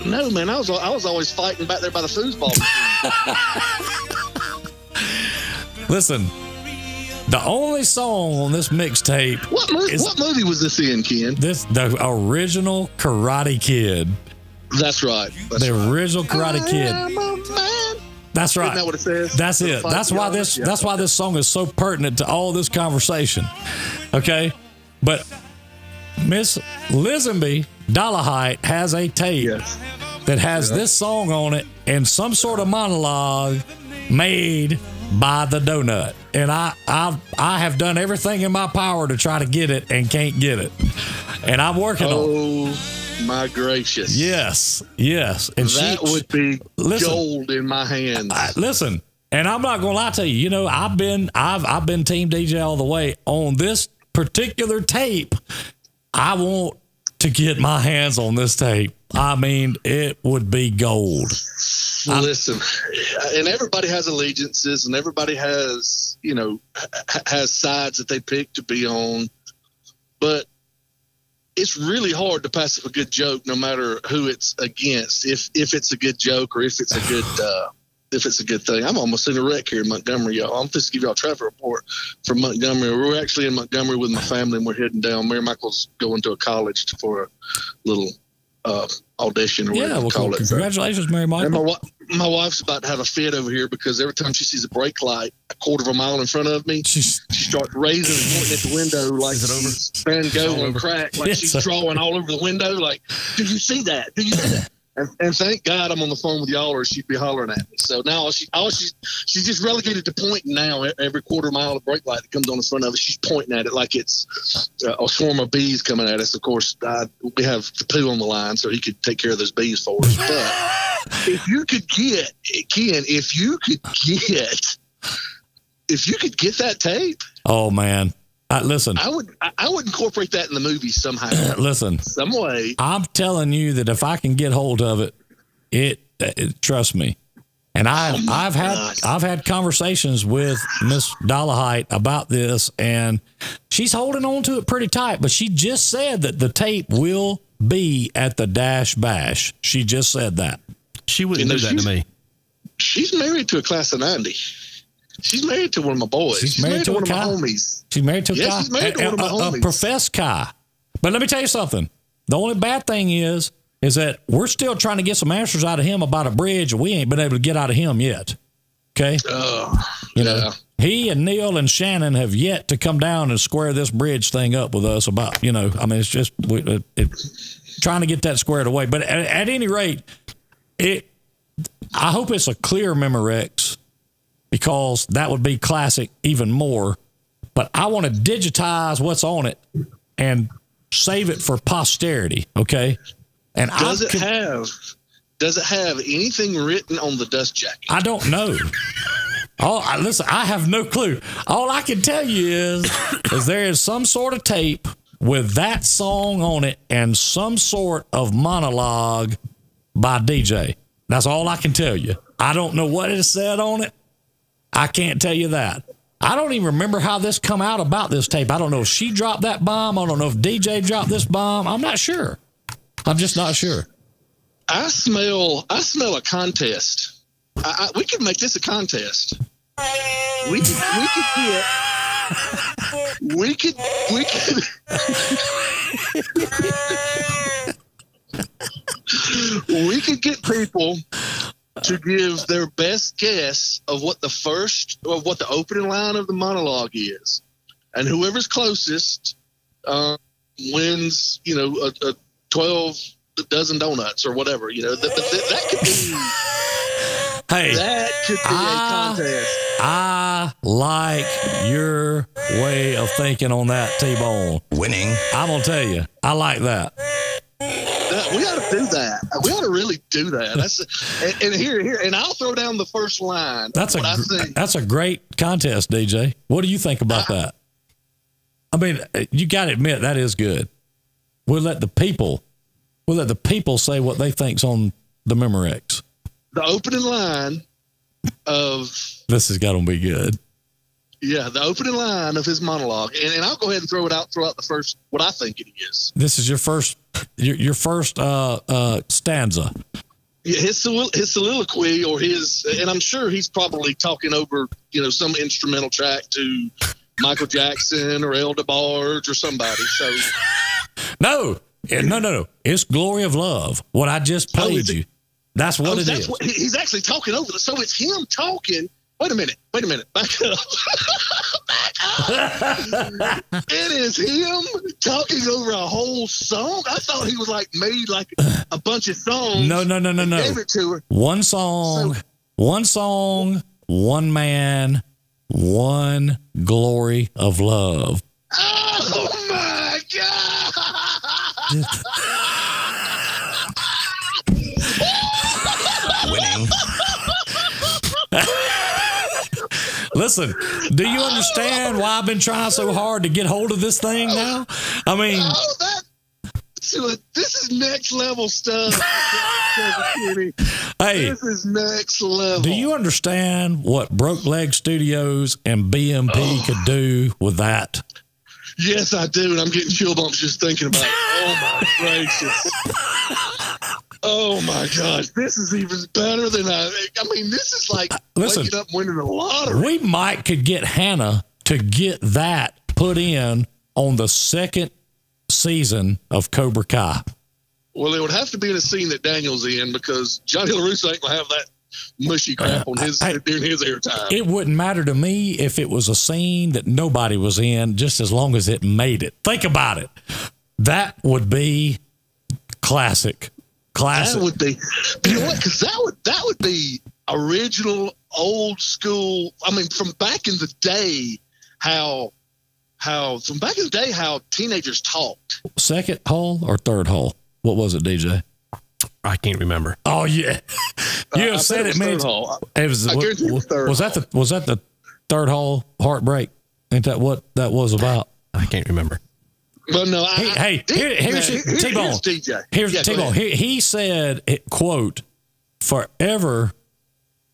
No, man. I was always fighting back there by the foosball machine. Listen, the only song on this mixtape. What movie was this in, Ken? The original Karate Kid. That's right. The original Karate Kid. That's right. Isn't that what it says? That's it. That's why this song is so pertinent to all this conversation. Okay, but Miss Lisenby Dollahite has a tape that has this song on it and some sort of monologue made by the Donut, and I have done everything in my power to try to get it and can't get it, and I'm working on it. My gracious. Yes. And that would be gold in my hands. Listen, and I'm not gonna lie to you. You know, I've been Team DJ all the way on this particular tape. I want to get my hands on this tape. I mean, it would be gold. Listen, and everybody has allegiances, and everybody has, has sides that they pick to be on, but it's really hard to pass up a good joke, no matter who it's against. If it's a good joke or if it's a good thing. I'm almost in a wreck here in Montgomery, y'all. I'm just give y'all a traffic report from Montgomery. We're actually in Montgomery with my family, and we're heading down. Mary Michael's going to a college for a little audition or whatever you call it. Congratulations, Mary Michael. And my wife's about to have a fit over here because every time she sees a brake light a quarter of a mile in front of me, she starts raising and pointing at the window like she's Van Gogh on crack, like she's drawing all over the window. Like, do you see that? Do you see that? And thank God I'm on the phone with y'all, or she'd be hollering at me. So now she's just relegated to pointing now. Every quarter mile of brake light that comes on the front of us, she's pointing at it like it's a swarm of bees coming at us. Of course, we have the poo on the line, so he could take care of those bees for us. But if you could get, Ken, if you could get that tape. Oh, man. Listen, I would incorporate that in the movie somehow. Listen, some way. I'm telling you that if I can get hold of it, trust me. And I've had conversations with Miss Dollahite about this, and she's holding on to it pretty tight. But she just said that the tape will be at the Dash Bash. She just said that. She wouldn't do that to me. She's married to a class of 90. She's married to one of my boys. She's married to one of my homies. She's married to a guy. She's married to one of my homies. A professed guy. But let me tell you something. The only bad thing is that we're still trying to get some answers out of him about a bridge we ain't been able to get out of him yet. Okay? You know, he and Neil and Shannon have yet to come down and square this bridge thing up with us about, I mean, it's just trying to get that squared away. But at any rate, I hope it's a clear Memorex, because that would be classic even more. But I want to digitize what's on it and save it for posterity, okay? And does it have anything written on the dust jacket? I don't know. Listen, I have no clue. All I can tell you is there is some sort of tape with that song on it and some sort of monologue by DJ. That's all I can tell you. I don't know what it said on it. I can't tell you that. I don't even remember how this come out about this tape. I don't know if she dropped that bomb. I don't know if DJ dropped this bomb. I'm not sure. I'm just not sure. I smell a contest. We could make this a contest. We could get people to give their best guess of what the opening line of the monologue is, and whoever's closest wins. A 12 dozen donuts or whatever. That could be. Hey, that could be a contest. I like your way of thinking on that, T-Bone. Winning. I'm going to tell you, I like that. We ought to do that. We ought to really do that. And here, and I'll throw down the first line. That's a great contest, DJ. What do you think about that? I mean, you got to admit that is good. We'll let the people say what they think's on the Memorex. The opening line of this has got to be good. Yeah, the opening line of his monologue, and I'll go ahead and throw out the first what I think it is. This is your first stanza. Yeah, his soliloquy, or and I'm sure he's probably talking over some instrumental track to Michael Jackson or El DeBarge or somebody. So no. It's Glory of Love. What I just played you. That's what it is. He's actually talking over it. So it's him talking. Wait a minute. Back up. It is him talking over a whole song. I thought he was made a bunch of songs. No. Gave it to her. One song, one man, one glory of love. Oh my God. Winning. Listen, do you understand why I've been trying so hard to get hold of this thing now? I mean, this is next level stuff. Hey, this is next level. Do you understand what Broke Leg Studios and BMP could do with that? Yes, I do, and I'm getting chill bumps just thinking about it. Oh my gracious. Oh my gosh, this is even better than this is like waking up winning the lottery. We could get Hannah to get that put in on the second season of Cobra Kai. Well, it would have to be in a scene that Daniel's in, because Johnny LaRusso ain't gonna have that mushy crap on during his airtime. It wouldn't matter to me if it was a scene that nobody was in, just as long as it made it. Think about it. That would be classic. That would be, you know what? Because that would be original, old school. I mean, from back in the day, how teenagers talked. Second hole or third hole? What was it, DJ? I can't remember. Oh yeah, you have said it, man. Was that the third hole heartbreak? Ain't that what that was about? I can't remember. Well, no. Here's T-Bone. DJ. Here's T-Bone. He said, quote, "Forever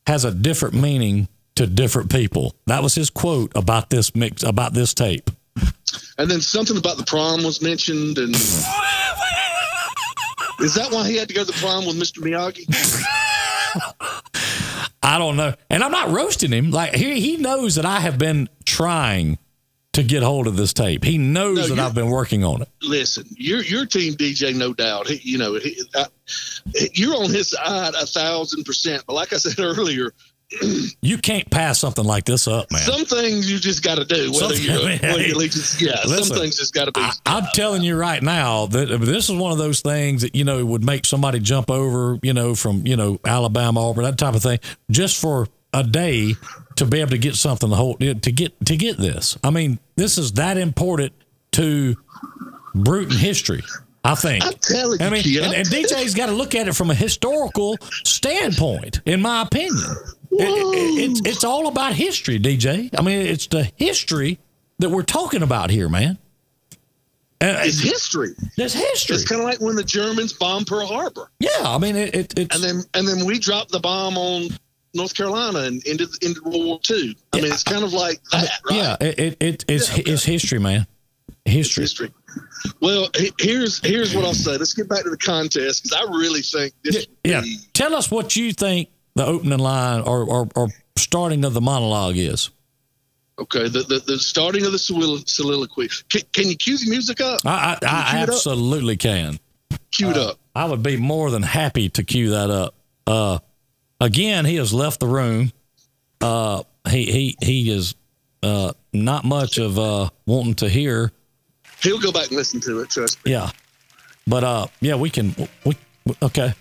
has a different meaning to different people." That was his quote about this tape. And then something about the prom was mentioned, and is that why he had to go to the prom with Mr. Miyagi? I don't know, and I'm not roasting him. Like he knows that I have been trying to get hold of this tape. He knows that I've been working on it. Listen, your team, DJ, no doubt. You're on his side 1,000%. But like I said earlier, you can't pass something like this up, man. Some things you just got to do. Some things just got to be. I'm telling you right now that this is one of those things that would make somebody jump over, from Alabama, Auburn, that type of thing, just for a day to be able to get something to get this. I mean, this is that important to Bruton history, I think. I'm telling you, and DJ's got to look at it from a historical standpoint, in my opinion. It's all about history, DJ. I mean, it's the history that we're talking about here, man. It's history. It's history. It's kind of like when the Germans bombed Pearl Harbor. Yeah, I mean, it's and then we dropped the bomb on North Carolina and into World War II. I mean, it's kind of like that, right? Yeah, it's history, man. History. Well, here's what I'll say. Let's get back to the contest, because I really think this. Tell us what you think the opening line or starting of the monologue is. Okay, the starting of the soliloquy. Can you cue the music up? I absolutely can. Cue it up. I would be more than happy to cue that up. Again, he has left the room. He is not much of wanting to hear. He'll go back and listen to it. Trust me. Yeah, but we can. Okay.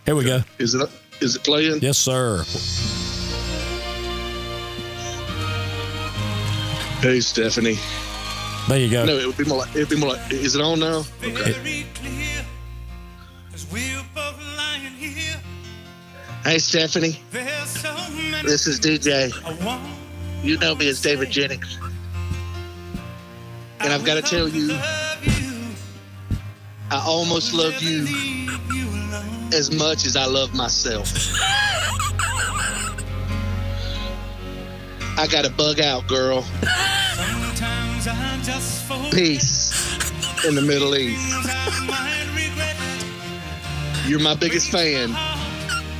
Here we go. Is it up? Is it playing? Yes, sir. Hey, Stephanie. There you go. No, it would be more like. Is it on now? Okay. Hey, Stephanie. This is DJ. You know me as David Jennings. And I've got to tell you, I almost love you as much as I love myself. I got to bug out, girl. Peace in the Middle East. You're my biggest fan.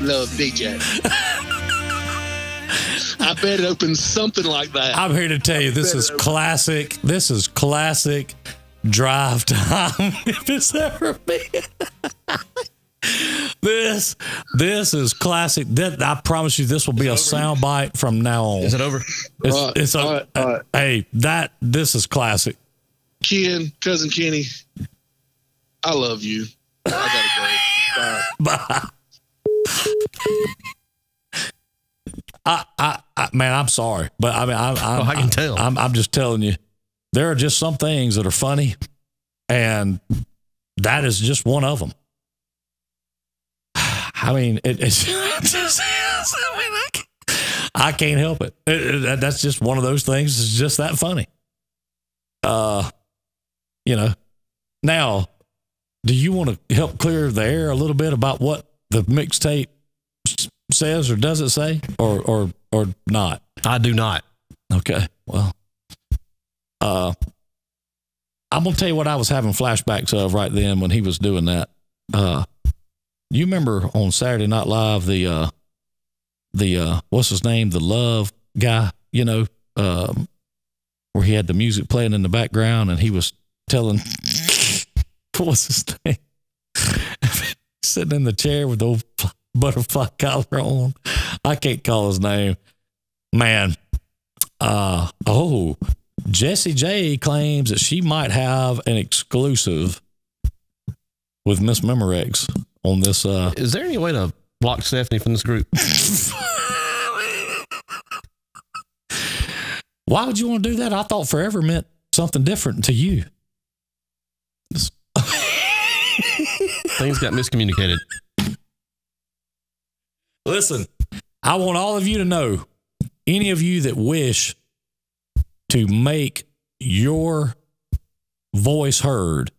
Love, DJ. I bet it opens something like that. I'm here to tell you, this is classic. This is classic drive time. If it's ever been. This is classic. I promise you, this will be a soundbite from now on. Is it over? It's all right. Hey, this is classic. Ken, cousin Kenny, I love you. I gotta go. Bye. Man, I'm sorry, but I mean, I can tell. I'm just telling you, there are just some things that are funny, and that is just one of them. I mean, it's just, I can't help it. That's just one of those things. It's just that funny. Now, do you want to help clear the air a little bit about what the mixtape says or doesn't say, or not? I do not. Okay. Well, I'm gonna tell you what I was having flashbacks of right then when he was doing that. You remember on Saturday Night Live the what's his name, the Love guy, where he had the music playing in the background and he was telling what was his name, sitting in the chair with the old butterfly collar on. I can't call his name, man. Jessie J claims that she might have an exclusive with Miss Memorex on this. Is there any way to block Stephanie from this group? Why would you want to do that? I thought forever meant something different to you. Things got miscommunicated. Listen, I want all of you to know, any of you that wish to make your voice heard,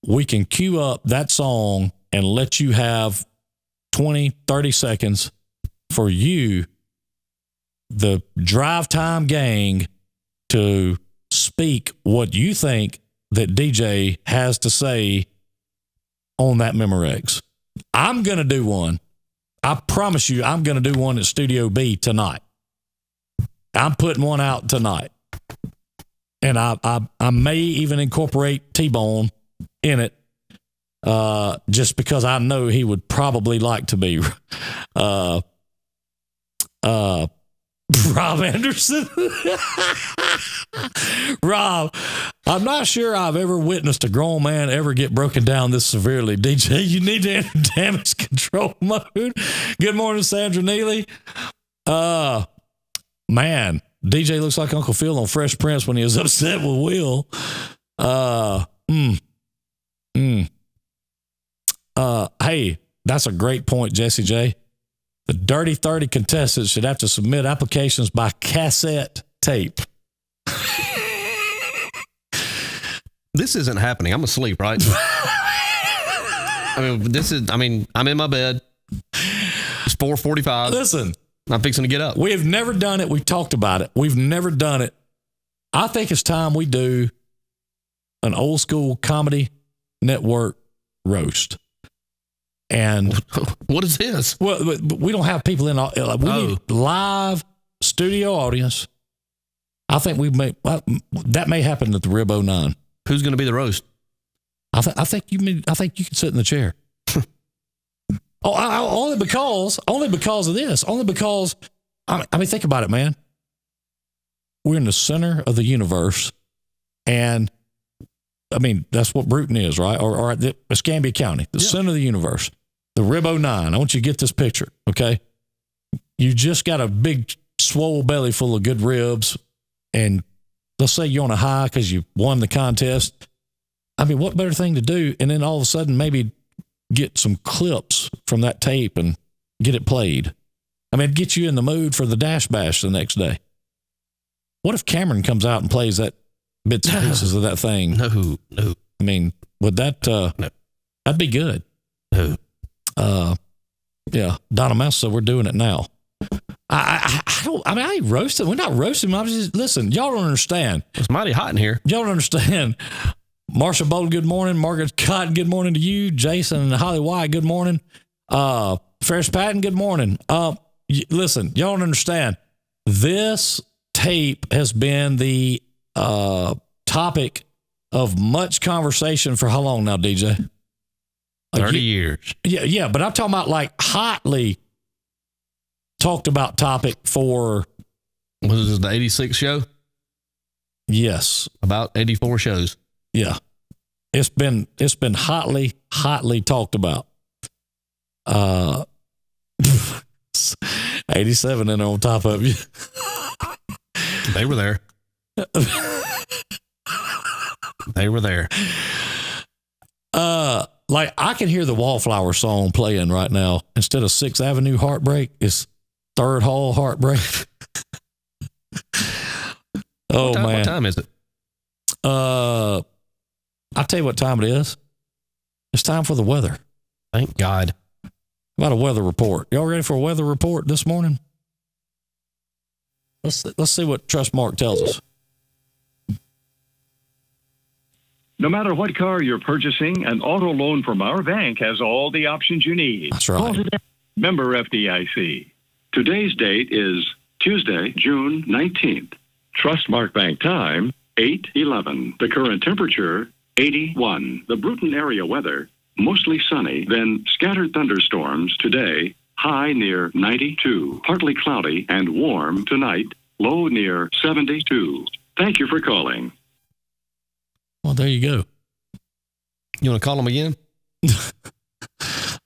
we can cue up that song and let you have 20, 30 seconds for you, the Drive Time gang, to speak what you think that DJ has to say on that Memorex. I'm going to do one. I promise you, I'm going to do one at Studio B tonight. I'm putting one out tonight. And I may even incorporate T-Bone in it, just because I know he would probably like to be Rob Anderson. Rob, I'm not sure I've ever witnessed a grown man ever get broken down this severely. DJ, you need to enter damage control mode. Good morning, Sandra Neely. Man, DJ looks like Uncle Phil on Fresh Prince when he was upset with Will. Hey, that's a great point, Jessie J. The Dirty 30 contestants should have to submit applications by cassette tape. This isn't happening. I'm asleep, right? I'm in my bed. It's 4:45. Listen, I'm fixing to get up. We have never done it. We've talked about it. We've never done it. I think it's time we do an old school comedy network roast. And what is this? Well, we don't have people in. We need live studio audience. I think that may happen at the Rib 09. Who's going to be the roast? I think you can sit in the chair. Only because of this. Only because I mean, think about it, man. We're in the center of the universe, and I mean that's what Bruton is, right? Or Escambia County, the center of the universe. the Rib 09. I want you to get this picture, okay? You just got a big swole belly full of good ribs, and let's say you're on a high because you won the contest. I mean, what better thing to do? And then all of a sudden, maybe get some clips from that tape and get it played. I mean, get you in the mood for the Dash Bash the next day. What if Cameron comes out and plays that bits and pieces of that thing? No. I mean, would that, No. that'd be good. No. Yeah. Donna Mouse said we're doing it now. I ain't roasting. We're not roasting. I'm just, listen, y'all don't understand. It's mighty hot in here. Y'all don't understand. Marsha Bold, good morning. Margaret Cotton, good morning to you. Jason and Holly White, good morning. Ferris Patton, good morning. Listen, y'all don't understand. This tape has been the topic of much conversation for how long now, DJ? 30 years. Yeah, but I'm talking about like hotly talked about topic for. Was this the 86 show? Yes. About 84 shows. Yeah. It's been hotly talked about. 87 and on top of you. They were there. They were there. Like I can hear the Wallflower song playing right now. Instead of 6th Avenue Heartbreak, it's 3rd Hall Heartbreak. Oh, man. What time is it? I'll tell you what time it is. It's time for the weather. Thank God. How about a weather report? Y'all ready for a weather report this morning? Let's see what Trustmark tells us. No matter what car you're purchasing, an auto loan from our bank has all the options you need. That's right. Member FDIC. Today's date is Tuesday, June 19th. Trustmark Bank time, 8:11. The current temperature, 81. The Bruton area weather, mostly sunny, then scattered thunderstorms today, high near 92. Partly cloudy and warm tonight, low near 72. Thank you for calling. Well, there you go. You want to call them again?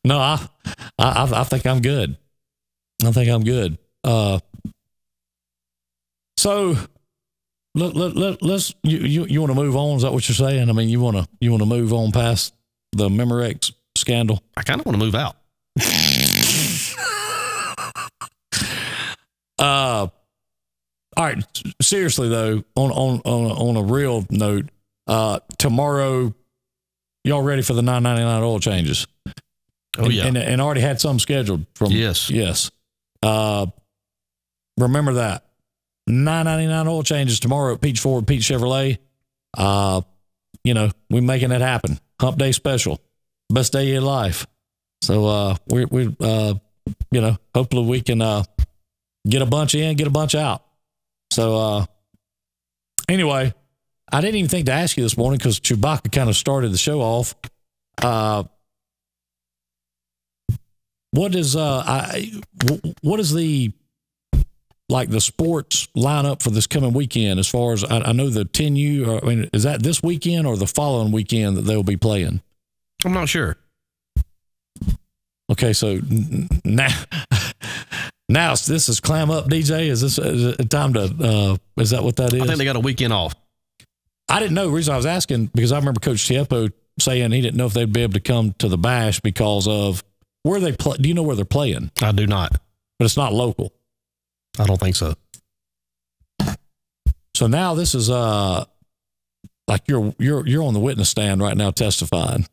No, I think I'm good. I think I'm good. So let's you want to move on? Is that what you're saying? I mean, you want to move on past the Memorex scandal? I kind of want to move out. All right. Seriously though, on a real note, tomorrow, y'all ready for the $9.99 oil changes? Oh yeah, and already had some scheduled from. Yes. Remember that $9.99 oil changes tomorrow at Peach Ford, Peach Chevrolet. We're making it happen. Hump Day special, best day of your life. So we hopefully we can get a bunch in, get a bunch out. So anyway, I didn't even think to ask you this morning because Chewbacca kind of started the show off. What is the sports lineup for this coming weekend? As far as I know, the 10U. I mean, is that this weekend or the following weekend that they'll be playing? I'm not sure. Okay, so now this is clam up, DJ. Is this time to? Is that what that is? I think they got a weekend off. I didn't know. The reason I was asking because I remember Coach Tieppo saying he didn't know if they'd be able to come to the Bash because of where they play. Do you know where they're playing? I do not, but it's not local. I don't think so. So now this is like you're on the witness stand right now testifying.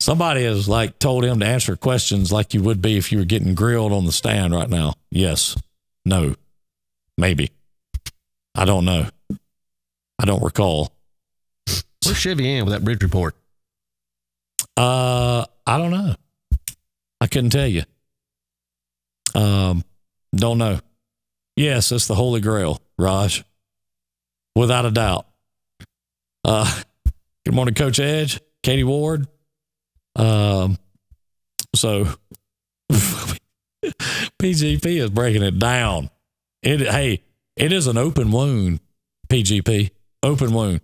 Somebody has told him to answer questions like you would be if you were getting grilled on the stand right now. Yes, no, maybe. I don't know. I don't recall. Where's Chevy Ann with that bridge report? I don't know. I couldn't tell you. Don't know. Yes, it's the Holy Grail, Raj. Without a doubt. Good morning, Coach Edge, Katie Ward. So PGP is breaking it down. It is an open wound, PGP. Open wound.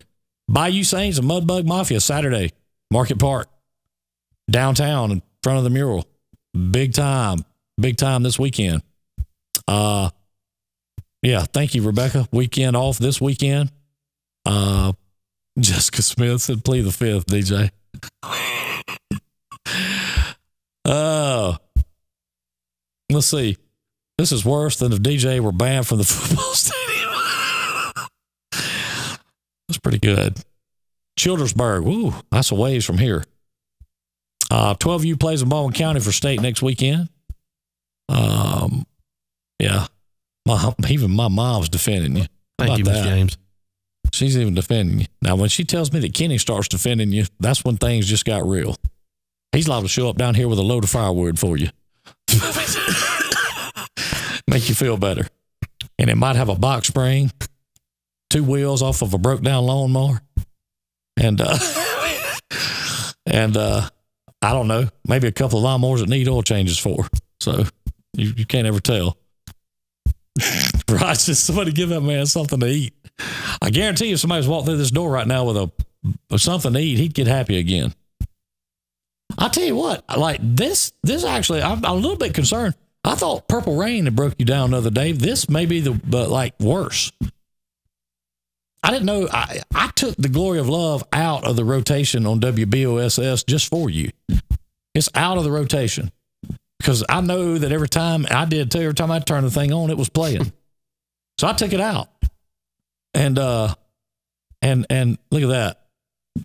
Bayou Saints and Mudbug Mafia Saturday. Market Park, downtown in front of the mural. Big time this weekend. Yeah, thank you, Rebecca. Weekend off this weekend. Jessica Smith said, plead the fifth, DJ. Let's see. This is worse than if DJ were banned from the football stadium. That's pretty good. Childersburg. Woo, that's a ways from here. 12U plays in Baldwin County for state next weekend. Yeah. Even my mom's defending you. Thank you, Miss James. She's even defending you. Now, when she tells me that Kenny starts defending you, that's when things just got real. He's liable to show up down here with a load of firewood for you. Make you feel better. And it might have a box spring, 2 wheels off of a broke down lawnmower. And I don't know, maybe a couple of lawnmowers that need oil changes for. So you can't ever tell. Right, just somebody give that man something to eat. I guarantee you, if somebody's walked through this door right now with something to eat, he'd get happy again. I'll tell you what, like this actually, I'm a little bit concerned. I thought Purple Rain had broke you down the other day. This may be the worse. I didn't know. I took the Glory of Love out of the rotation on WBOSS just for you. It's out of the rotation because I know that every time I did too, every time I turned the thing on, it was playing. So I took it out. And look at that.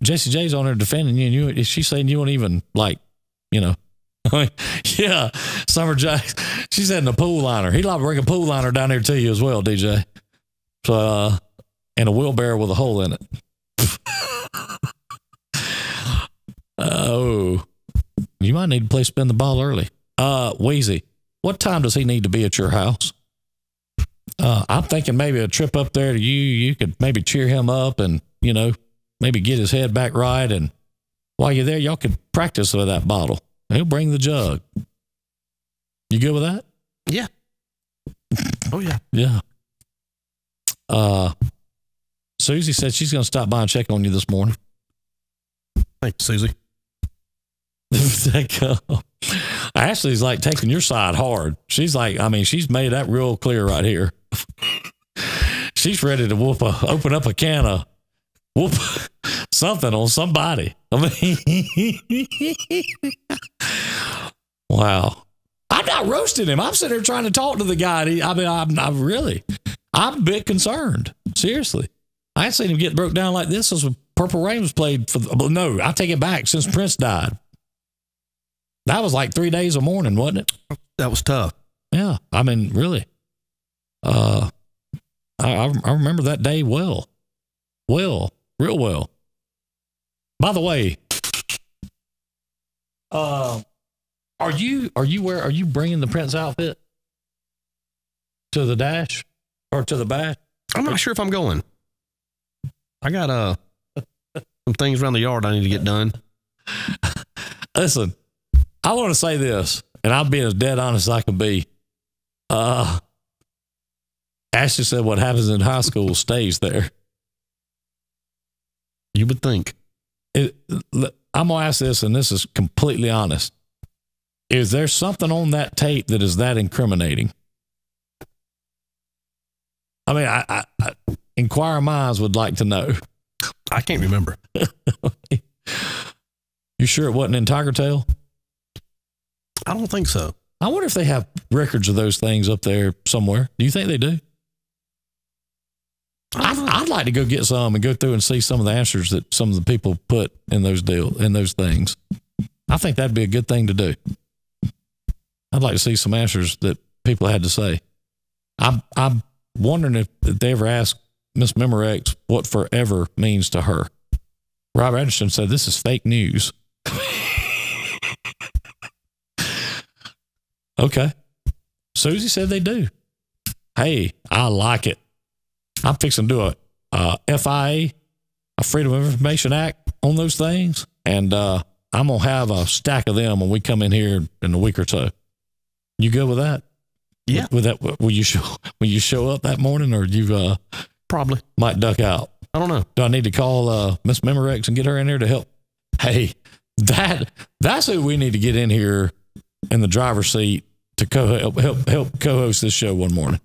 Jessie J's on there defending you, and she's saying you won't even yeah, Summer Jack. She's in the pool liner. He'd like to bring a pool liner down there to you as well, DJ. So, and a wheelbarrow with a hole in it. Oh, you might need to play spin the ball early. Wheezy, what time does he need to be at your house? I'm thinking maybe a trip up there to you could maybe cheer him up and, maybe get his head back right. And while you're there, y'all could practice with that bottle. He'll bring the jug. You good with that? Yeah. Oh, yeah. Yeah. Susie said she's going to stop by and check on you this morning. Thanks, Susie. Ashley's like taking your side hard. She's like, she's made that real clear right here. She's ready to open up a can of whoop something on somebody. Wow. I'm not roasting him. I'm sitting there trying to talk to the guy. I'm a bit concerned. Seriously. I ain't seen him get broke down like this since Purple Rain was played no, I take it back, since Prince died. That was like 3 days of mourning, wasn't it? That was tough. Yeah. Really. I remember that day well. Real well. By the way, are you bringing the Prince outfit to the dash or to the bash? I'm not sure if I'm going. I got some things around the yard I need to get done. Listen, I want to say this, and I'm being as dead honest as I can be. Ashley said what happens in high school stays there. You would think. I'm going to ask this, and this is completely honest. Is there something on that tape that is that incriminating? I inquiring minds would like to know. I can't remember. You sure it wasn't in Tiger Tail? I don't think so. I wonder if they have records of those things up there somewhere. Do you think they do? I'd like to go get some and go through and see some of the answers that some of the people put in those things. I think that'd be a good thing to do. I'd like to see some answers that people had to say. I'm wondering if they ever asked Miss Memorex what forever means to her. Rob Anderson said this is fake news. Okay. Susie said they do. Hey, I like it. I'm fixing to do a FIA, a Freedom of Information Act on those things. And I'm going to have a stack of them when we come in here in a week or so. You good with that? Yeah. With that, will you show up that morning, or you probably might duck out? I don't know. Do I need to call Miss Memorex and get her in there to help Hey, that's who we need to get in here in the driver's seat to help co-host this show one morning.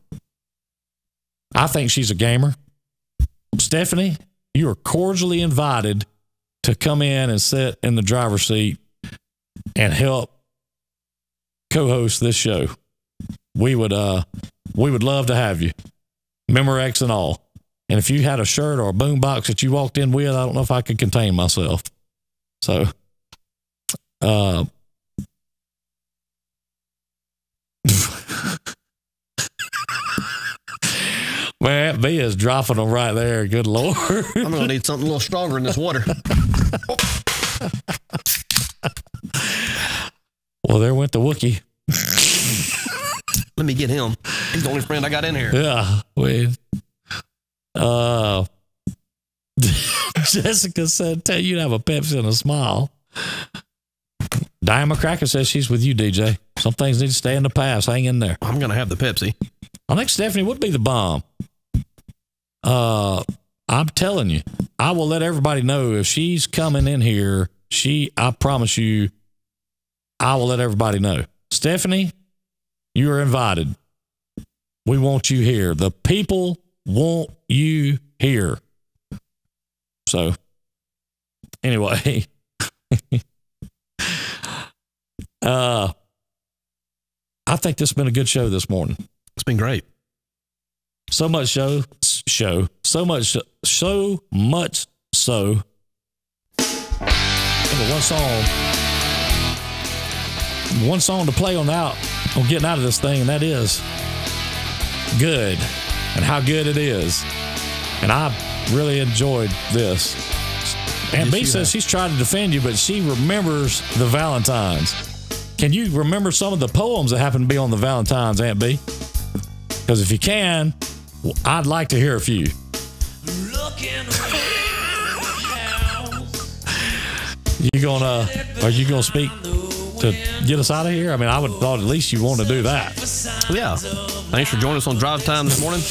I think she's a gamer. Stephanie, you are cordially invited to come in and sit in the driver's seat and help co-host this show. We would love to have you, Memorex and all. And if you had a shirt or a boombox that you walked in with, I don't know if I could contain myself. So, man, Aunt B is dropping them right there. Good Lord. I'm going to need something a little stronger in this water. Well, there went the Wookiee. Let me get him. He's the only friend I got in here. Yeah. Jessica said, tell you to have a Pepsi and a smile. Diane McCracken says she's with you, DJ. Some things need to stay in the past. Hang in there. I'm going to have the Pepsi. I think Stephanie would be the bomb. I'm telling you, I will let everybody know if she's coming in here. I promise you, I will let everybody know. Stephanie, you are invited. We want you here. The people want you here. So, anyway, I think this has been a good show this morning. It's been great. So much so. One song to play on getting out of this thing, and that is Good, and how good it is. And I really enjoyed this. Aunt B says she's trying to defend you, but she remembers the Valentines. Can you remember some of the poems that happen to be on the Valentines, Aunt B? Because if you can, I'd like to hear a few. Are you gonna speak to get us out of here? I mean, I would thought at least you want to do that. Yeah. Thanks for joining us on Drive Time this morning.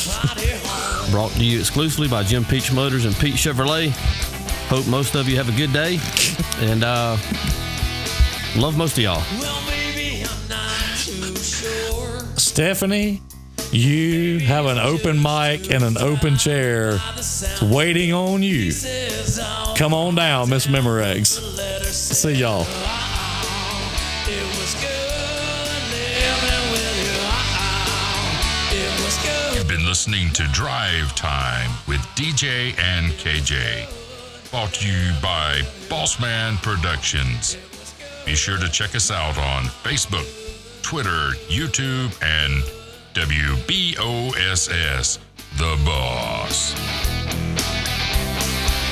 Brought to you exclusively by Jim Peach Motors and Pete Chevrolet. Hope most of you have a good day, and love most of y'all. Stephanie, you have an open mic and an open chair waiting on you. Come on down, Miss Memorex. See y'all. You've been listening to Drive Time with DJ and KJ. Brought to you by Bossman Productions. Be sure to check us out on Facebook, Twitter, YouTube, and WBOSS, The Boss.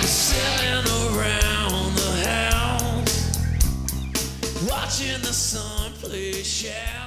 Sitting around the house, watching the sun play shadows.